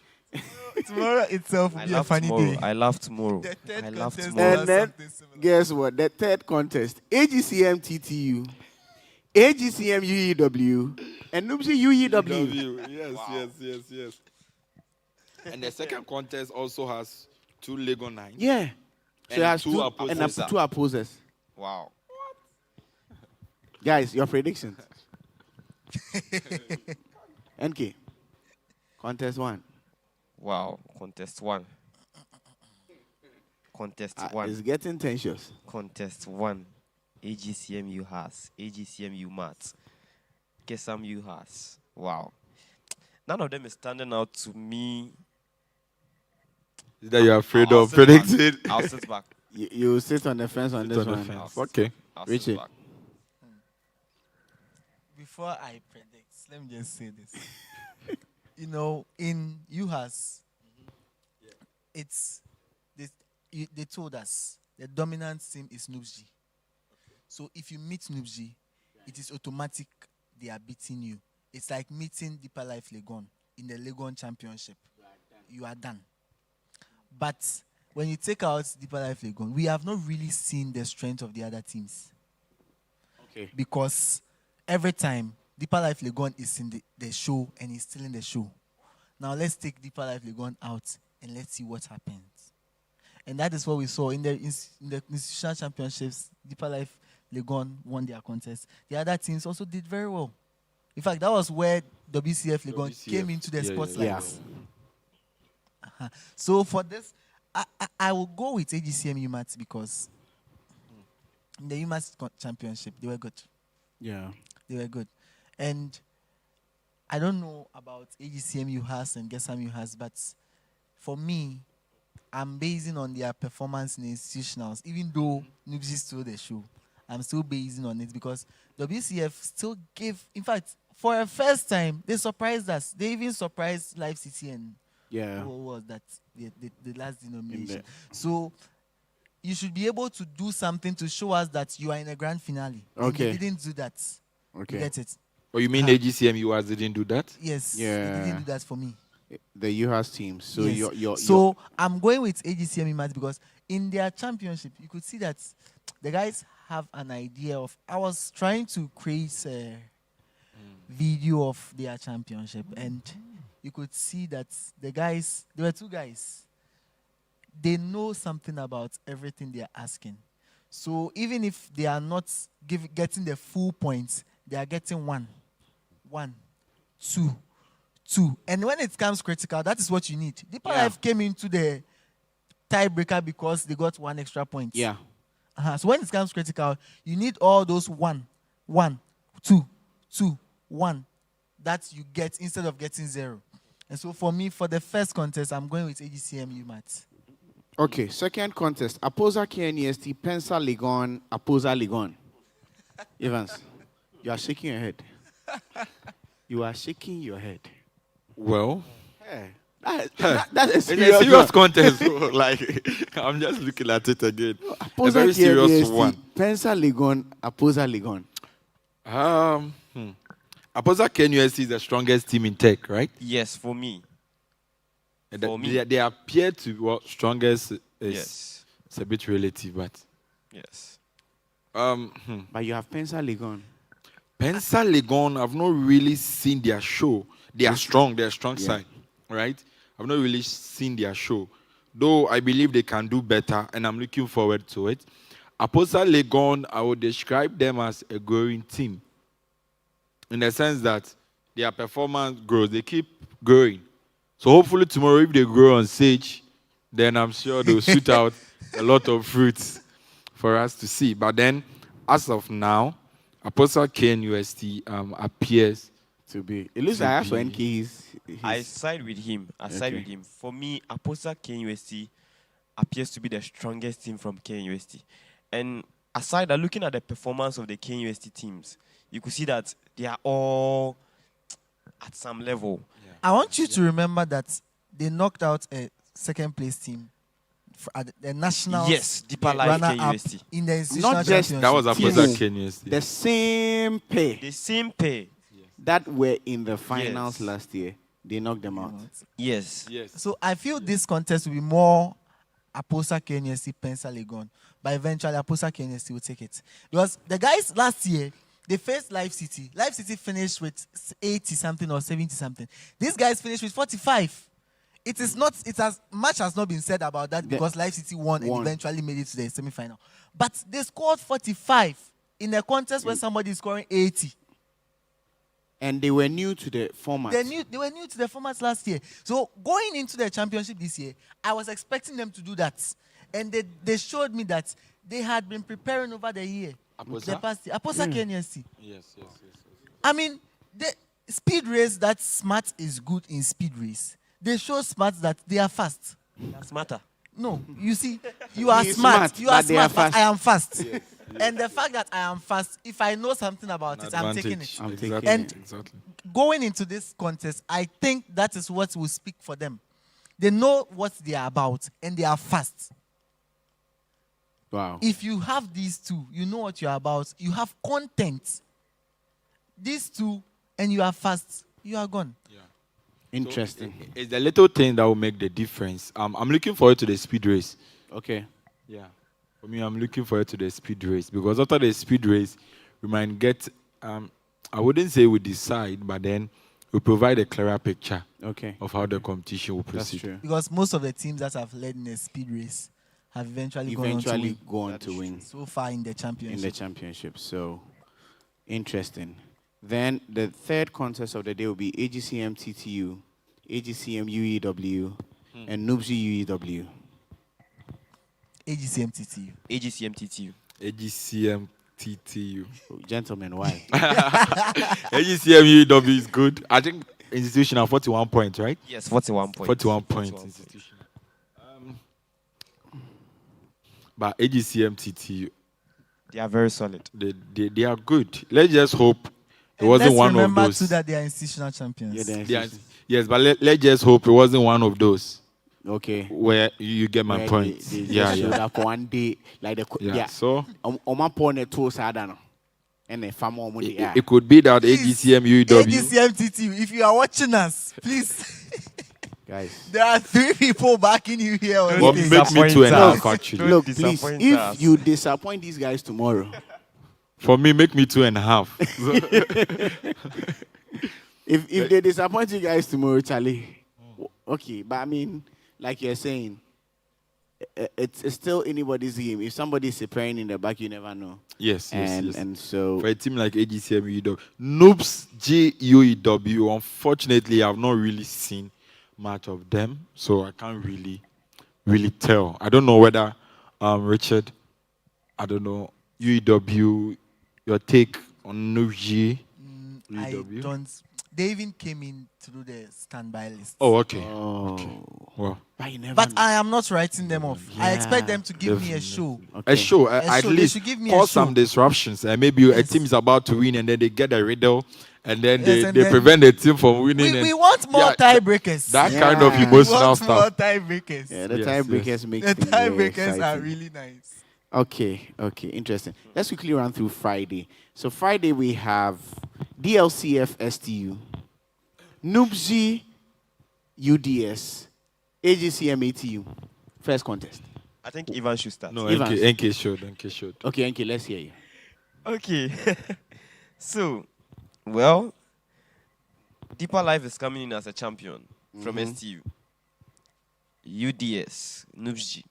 tomorrow itself will I be a love funny tomorrow. day. I love tomorrow. The third I love contest tomorrow. was And then, something similar. guess what? The third contest, AGCM TTU, AGCM UEW, and NUBSI UEW. Yes. And the second contest also has 2 Lego 9. Yeah. So And it has 2 two opposers. and 2 opposers. Wow. Guys, your predictions. NK. Contest 1. Wow. Contest 1. Contest 1. It's getting tensions. Contest 1. AGCM UHAS. AGCM UMAT. Kesam UHAS. Wow. None of them is standing out to me. Is that you're afraid I'll of sit back. predicting? I'll sit back. You sit on the fence on Sit this on the one. fence. I'll Okay. I'll Richie. sit back. Before I predict, let me just say this. In UHAS, it's they told us the dominant team is Noobsy. So if you meet Noobsy, it is automatic they are beating you. It's like meeting Deeper Life Legon in the Legon Championship. You are done. But when you take out Deeper Life Legon, we have not really seen the strength of the other teams. Okay. Because every time Deeper Life Legon is in the show and he's still in the show. Now let's take Deeper Life Legon out and let's see what happens. And that is what we saw in the institutional championships. Deeper Life Legon won their contest. The other teams also did very well. In fact, that was where WCF Legon came into the spotlight. Yeah. So for this, I will go with AGCM UMAT because in the UMAT championship, they were good. Yeah. They were good. And I don't know about AGCM UHAS and GESAM UHAS, but for me, I'm basing on their performance in the institutionals. Even though Nubzi stole the show, I'm still basing on it because WCF still gave, in fact, for a first time, they surprised us. They even surprised Live City and what was that? The last denomination. So you should be able to do something to show us that you are in a grand finale. Okay. And they didn't do that. Okay. You get it? Oh, you mean AGCM UAS didn't do that? Yes. Yeah. They didn't do that for me. The UHAS team. So Yes. So I'm going with AGCM Imat because in their championship, you could see that the guys have an idea of. I was trying to create a video of their championship, and you could see that the guys, there were two guys, they know something about everything they are asking. So even if they are not getting the full points, they are getting one, two. And when it comes critical, that is what you need. Deeper Life came into the tiebreaker because they got one extra point. Yeah. So when it comes critical, you need all those one, two, one that you get instead of getting 0. And so for me, for the first contest, I'm going with AGCM UMAT. Okay, second contest. Aposa KNEST, Pensa Legon, Aposa Legon. Evans, you are shaking your head. You are shaking your head. Well, Hey, that is it's a serious serious contest. So, like, I'm just looking at it again. A Aposa very serious KNEST, one. Pensa Legon, Aposa Legon. Aposa KNUST is the strongest team in tech, right? Yes, for me. For me. They appear to be strongest. Yes. It's a bit relative, but. Yes. But you have Pensa Legon. Pensa Legon, I've not really seen their show. They are strong, they're a strong side, right? I've not really seen their show. Though I believe they can do better, and I'm looking forward to it. Aposa Legon, I would describe them as a growing team. In the sense that their performance grows, they keep growing. So hopefully tomorrow, if they grow on stage, then I'm sure they'll shoot out a lot of fruits for us to see. But then, as of now, Apostle KNUST appears To be. It looks like when he's I side with him. For me, Aposa KNUST appears to be the strongest team from KNUST. And aside that, looking at the performance of the KNUST teams, you could see that they are all at some level. Yeah. I want you to remember that they knocked out a second place team at the national. Yes, Deeper Life KNUST. In the institutional Not just championship. that was Apostle Team. KNUST. the same pair The same pay. that were in the finals Yes. last year. They knocked them out. Yes. Yes. So I feel this contest will be more Aposa KNUST, Pensa Legon. But eventually Aposa KNUST will take it. Because the guys last year, they faced Live City. Live City finished with 80-something or 70-something. These guys finished with 45. It is not, it has much has not been said about that because Live City won and eventually made it to the semi-final. But they scored 45 in a contest where somebody is scoring 80. And they were new to the format. They were new to the format last year. So going into the championship this year, I was expecting them to do that. And they showed me that they had been preparing over the year. Aposa? The past year. Aposa KNUST. Yes. I mean, the speed race, that Smart is good in speed race. They show Smart that they are fast. That's matter. No, you see, you are He's smart. smart, You are but they are smart, but fast. I am fast. And the fact that I am fast, if I know something about it, I'm taking it. I'm taking Exactly. it. Exactly. Going into this contest, I think that is what will speak for them. They know what they are about, and they are fast. Wow. If you have these two, you know what you are about. You have content. These two, and you are fast. You are gone. Yeah. Interesting. It's the little thing that will make the difference. I'm looking forward to the speed race. Okay. Yeah. For me, I'm looking forward to the speed race because after the speed race, we might get, I wouldn't say we decide, but then we provide a clearer picture Okay. of how the competition will That's proceed. true. Because most of the teams that have led in a speed race have eventually gone on to Eventually win go on to win so far in the in championship. the championship. So interesting. Then the third contest of the day will be AGCM TTU, AGCM UEW, and NUBSI UEW. AGCM TTU. AGCM TTU. AGCM TTU. Oh, gentlemen, why? AGCM UW is good. I think institutional 41 points, right? Yes, 41 points. 41 points institutional. But AGCM TTU, They are very solid. they are good. Let's just hope it And wasn't let's one of remember those. too that they are institutional champions. Yeah, they're They are- insisting. yes, but let's just hope it wasn't one of those Okay. where you get my Where point. They Yeah, just showed yeah. up one day, like Yeah. So my point at two side, and the family money. it could be that Please, AGCM UW. AGCM TTU, if you are watching us, please. Guys. There are 3 people backing you here on Well, stage. make me 2.5 Don't actually. Look, please, disappoint if us. you disappoint these guys tomorrow, For me, make me 2.5. if they disappoint you guys tomorrow, Charlie, okay. But I mean, like you're saying, it's still anybody's game. If somebody is preparing in the back, you never know. Yes, yes, And yes. and so For a team like AGCM UEW, Noobs GUEW, unfortunately, I've not really seen much of them, so I can't really tell. I don't know whether Richard, I don't know UEW, your take on Noobs G. I UEW? don't. They even came in through the standby list. Oh, okay. oh, Well, but you never But know. I am not writing them off. I expect Yeah, them to give me a definitely. show. Okay. a show, A at show, they least should give me a cause show. some disruptions. Maybe a Yes. team is about to win and then they get a riddle and then Yes, they and then prevent the team from winning. We and want more Yeah, tiebreakers. that Yeah. kind of We We emotional want more stuff. tiebreakers. Yeah, the Yes, tiebreakers yes. make The things very tiebreakers are exciting. really nice. Okay, interesting. Let's quickly run through Friday. So Friday we have DLCF STU, NUBSI UDS, AGCM ATU. First contest. I think Ivan should start. No, Evans. NK should. Okay, let's hear you. Okay. So, well, Deeper Life is coming in as a champion from STU. UDS, Nubji.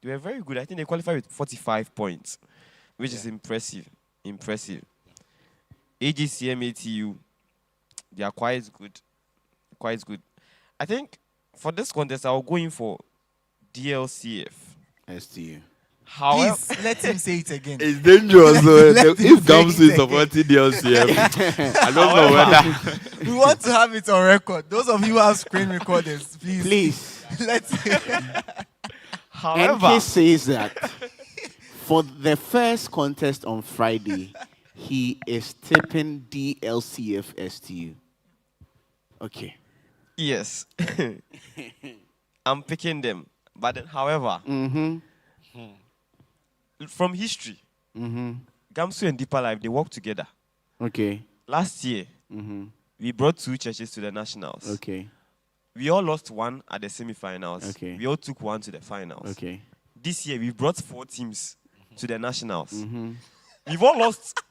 They were very good. I think they qualified with 45 points, which is impressive. AGCM ATU, they are quite good. I think for this contest, I'll go in for DLCF. STU. However, Please let him say it again. It's dangerous though. Let him If say Gamsu it is supporting DLCF, I don't know whether. We want to have it on record. Those of you who have screen recorders, please. Please. Let's. however, NK says that for the first contest on Friday, he is tipping DLCF STU. Okay. yes, I'm picking them. But then, however, from history, Gamsu and Deeper Life, they work together. Okay. Last year, we brought 2 churches to the nationals. Okay. We all lost 1 at the semi-finals. Okay. We all took 1 to the finals. Okay. This year, we brought 4 teams to the nationals. We've all lost.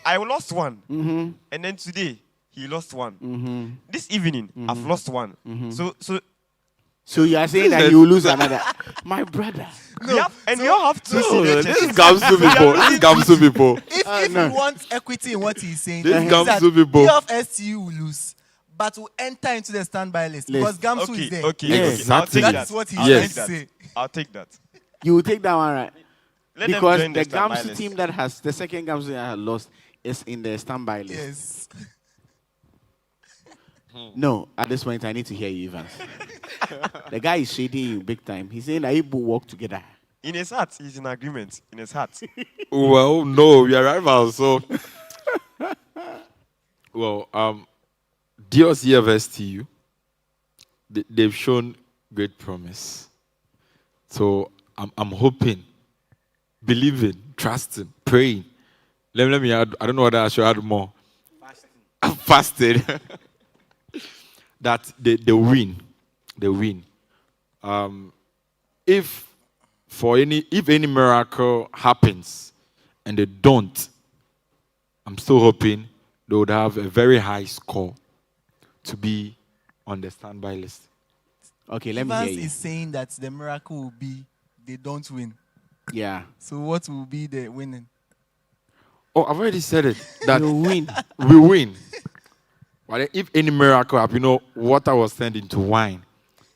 I lost 1, and then today he lost 1. This evening, I've lost 1. So you are saying that you will lose another. My brother. We all have 2 No, senior this churches. is Gamsu people. This is Gamsu people. If no. you want equity in what he's saying, This it means comes that to people. P of STU will lose, but will enter into the standby list because Gamsu is there. Okay. Yes. I'll take That that. is what he's I'll trying take to that. say. I'll take that. You will take that one, right? Let them Because join the standby Gamsu list. team that has the second Gamsu that has lost is in the standby list. Yes. No, at this point I need to hear you, Evans. The guy is shading you big time. He's saying that you both work together. In his heart, he's in agreement. In his heart. Well, no, we are rivals. So, well, DLCF STU, they've shown great promise. So I'm hoping, believing, trusting, praying. Let me add. I don't know whether I should add more. Fasting. that they win. They win. If any miracle happens and they don't, I'm still hoping they would have a very high score to be on the standby list. Okay, let me hear Evans you. is saying that the miracle will be they don't win. Yeah. So what will be the winning? Oh, I've already said it. That You win. we win. But if any miracle happens, water was turned into wine.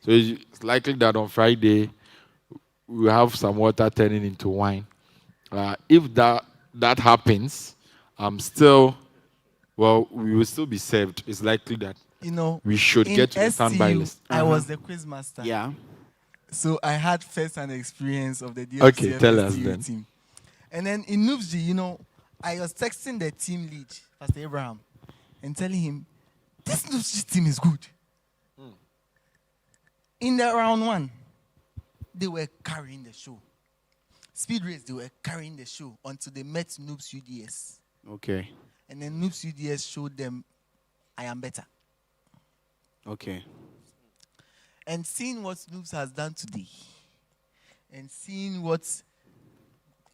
So it's likely that on Friday we have some water turning into wine. If that happens, we will still be saved. It's likely that we should in get to the standby STU, list. I was the quiz master. Yeah. So I had first-hand experience of the Okay, DLCF tell us STU then. team. And then in Noobsy, I was texting the team lead, Pastor Abraham, and telling him, this Noobsy team is good. In the round one, they were carrying the show. Speed race, they were carrying the show until they met Noobs UDS. Okay. And then Noobs UDS showed them, I am better. Okay. And seeing what Noobs has done today, and seeing what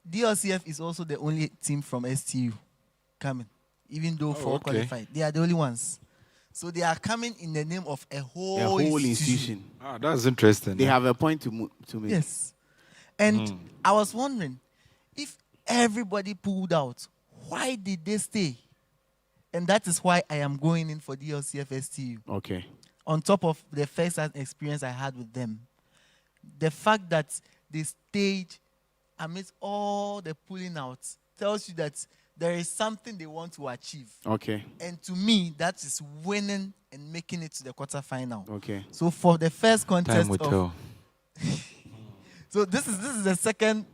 DLCF is also the only team from STU coming, even though four okay. qualified. They are the only ones. So they are coming in the name of a whole institution. That's interesting. They have a point to make. Yes. And I was wondering, if everybody pulled out, why did they stay? And that is why I am going in for DLCF STU. Okay. On top of the first experience I had with them, the fact that they stayed amidst all the pulling out tells you that there is something they want to achieve. Okay. And to me, that is winning and making it to the quarterfinal. Okay. So for the first contest Time will tell. So this is the second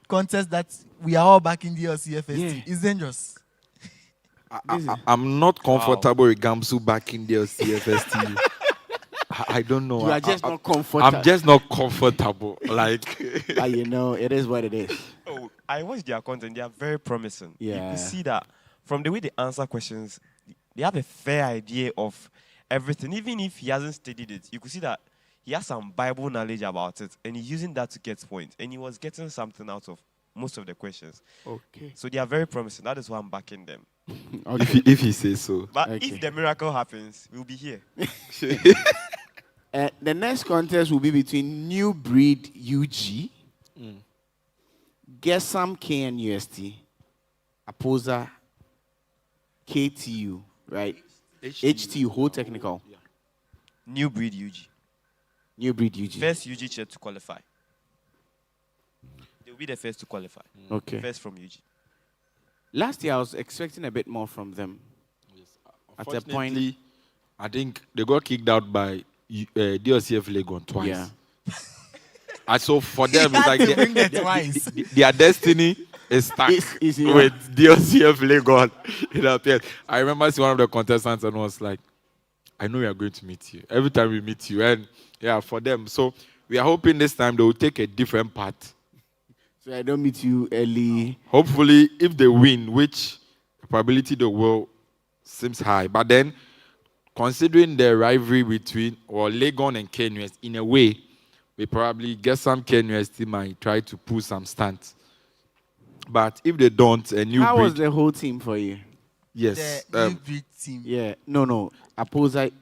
contest that we are all back in DLCFST. Yeah. It's dangerous. I'm not comfortable with Gamsu back in the CFST. I don't know. You are just not comfortable. I'm just not comfortable. Like, But it is what it is. Oh, I watched their content. They are very promising. You Yeah. can see that from the way they answer questions, they have a fair idea of everything. Even if he hasn't studied it, you could see that he has some Bible knowledge about it, and he's using that to get points. And he was getting something out of most of the questions. Okay. So they are very promising. That is why I'm backing them. Okay. if he says so. But Okay. if the miracle happens, we'll be here. The next contest will be between New Breed UG, Gesam KNUST, Aposa KTU, right? HTU, whole technical. New breed UG. New Breed UG. First UG chair to qualify. They'll be the first to qualify. Okay. First from UG. Last year, I was expecting a bit more from them. At a point. Unfortunately, I think they got kicked out by DLCF Legon twice. Yeah. And so for them, it's had like to bring them twice. their destiny is stuck It's with DLCF Legon. It appears. I remember seeing one of the contestants and was like, I know we are going to meet you. Every time we meet you. And yeah, for them. So we are hoping this time they will take a different path. So I don't meet you early. Hopefully, if they win, which the probability they will seems high. But then, considering the rivalry between Legon and KNUS, in a way, we probably get some KNUS team might try to pull some stunts. But if they don't, a new How was breed, the whole team for you? yes, The new breed team. Yeah. No. Aposa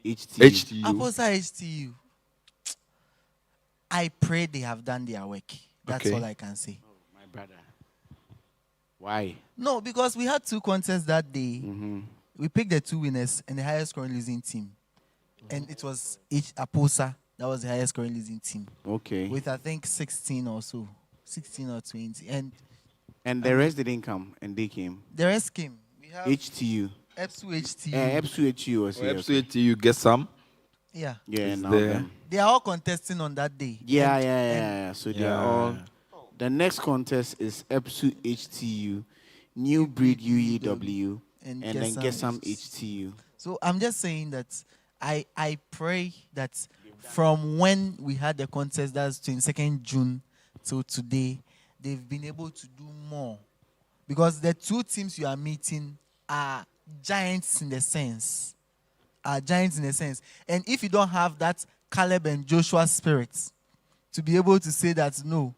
HTU. HTU. Aposa HTU. I pray they have done their work. That's Okay. all I can say. My brother. Why? No, because we had two contests that day. Mm-hmm. We picked the two winners and the highest scoring losing team. And it was Aposa. That was the highest scoring losing team. Okay. With, I think, 16 or so. 16 or 20. And The rest didn't come, and they came. the rest came. We have HTU. EPSU HTU. EPSU HTU was here. HTU, get some. Yeah. Yeah, Is now there- them. They are all contesting on that day. Yeah, And- yeah. So they are all. The next contest is EPSU HTU, New Breed UEW, and then get some HTU. So I'm just saying that I pray that from when we had the contest, that's 22nd June till today, they've been able to do more. Because the two teams you are meeting are giants in the sense. are giants in a sense. And if you don't have that Caleb and Joshua spirit to be able to say that no,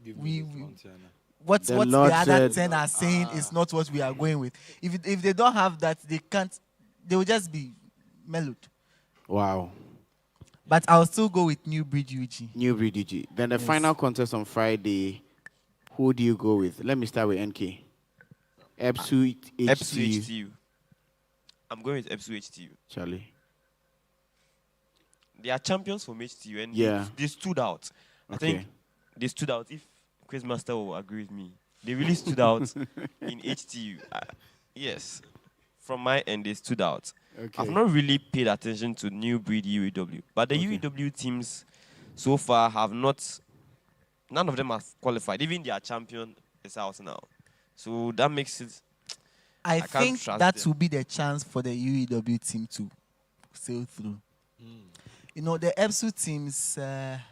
what The what Lord the other said- 10 are saying is not what we are going with. If they don't have that, they can't. They will just be mellowed. Wow. But I'll still go with New Breed UG. New BDG. Then the Yes. final contest on Friday, who do you go with? Let me start with NK. Epsu Epsu HTU. HTU. I'm going with Epsu HTU. Charlie. They are champions from HTU and Yeah. they stood out. I Okay. think they stood out. If Chris Master will agree with me, they really stood out in HTU. Yes, from my end, they stood out. Okay. I've not really paid attention to new breed UEW, but the Okay. UEW teams so far have not. None of them have qualified. Even their champion is out now, so that makes it. I can't think trust that them. will be the chance for the UEW team to sail through. You know, the EBSU teams, they're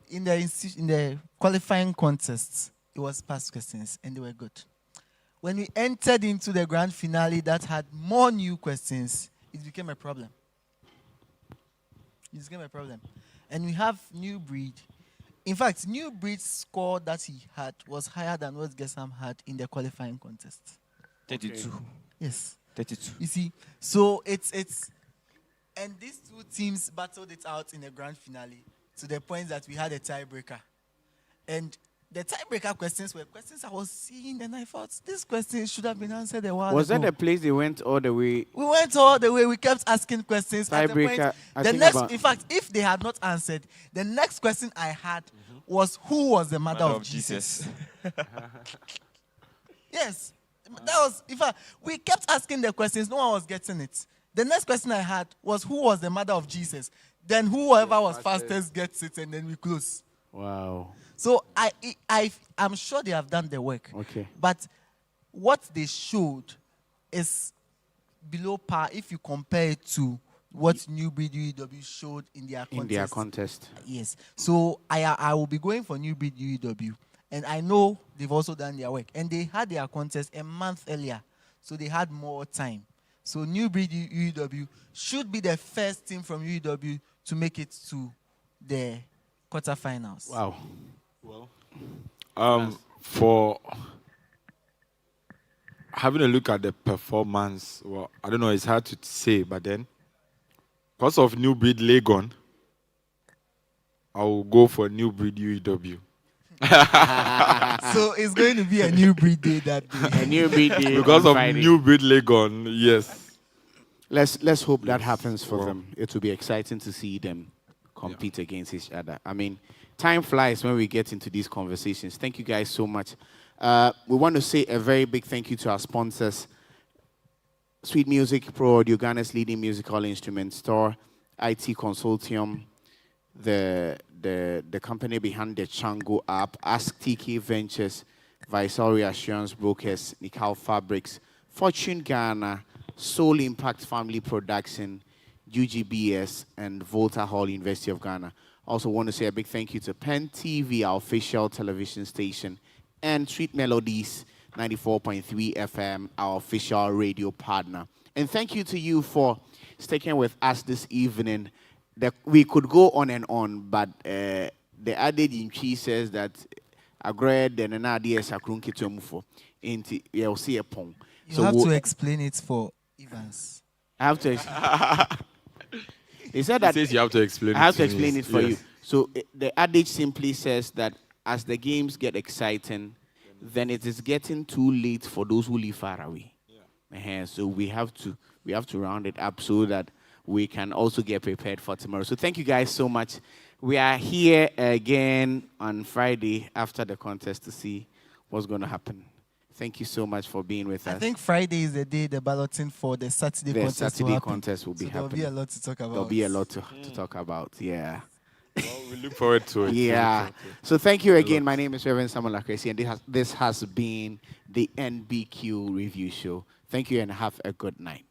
in the qualifying contests, it was past questions and they were good. When we entered into the grand finale that had more new questions, it became a problem. It became a problem. And we have New Breed. In fact, New Breed's score that he had was higher than what Gesam had in the qualifying contest. 32. Yes. 32. You see, so it's and these two teams battled it out in the grand finale to the point that we had a tiebreaker. And the tiebreaker questions were questions I was seeing, and I thought this question should have been answered a while Was ago. that the place they went all the way? We went all the way. We kept asking questions. At the point, Tiebreaker, I the think next, about- in fact, if they had not answered, the next question I had was who was the mother of Jesus? Yes, that was. In fact, we kept asking the questions. No one was getting it. The next question I had was who was the mother of Jesus? Then whoever was fastest gets it, and then we close. Wow. So I'm sure they have done the work. Okay. But what they showed is below par if you compare it to what New Breed UEW showed in their contest. In their contest. Yes. So I will be going for New Breed UEW. And I know they've also done their work. And they had their contest a month earlier. So they had more time. So New Breed UEW should be the first team from UEW to make it to the quarterfinals. Wow. For having a look at the performance, well, I don't know, it's hard to say, but then, because of New Breed Legon, I will go for New Breed UEW. So it's going to be a New Breed day that day. A new big day Because on of Friday. New Breed Legon, yes. Let's hope that happens for Well. them. It will be exciting to see them compete against each other. I mean, time flies when we get into these conversations. Thank you guys so much. We want to say a very big thank you to our sponsors, Sweet Music Pro, Ghana's leading musical instrument store, IT Consortium, the company behind the Chango app, Ask TK Ventures, Visor Reassurance Brokers, Nikal Fabrics, Fortune Ghana, Soul Impact Family Production, UGBS, and Volta Hall, University of Ghana. Also want to say a big thank you to Pen TV, our official television station, and Street Melodies 94.3 FM, our official radio partner. And thank you to you for sticking with us this evening. We could go on and on, but the adage in Chi says that agreed and an idea is a krunkitomufo. You'll see a pong. You have to explain it for Evans. I have to. They said that It says you have to explain I have it to me. explain it for Yes. you. So the adage simply says that as the games get exciting, then it is getting too late for those who live far away. So we have to round it up so that we can also get prepared for tomorrow. So thank you guys so much. We are here again on Friday after the contest to see what's going to happen. Thank you so much for being with us. I think Friday is the day the balloting for the Saturday The contest will Saturday happen. contest will be So there'll happening. be a lot to talk about. There'll be a lot to talk about. Yeah. Well, we look forward to it. Yeah. So thank you again. My name is Reverend Samuel Akresi, and this has been the NBQ Review Show. Thank you and have a good night.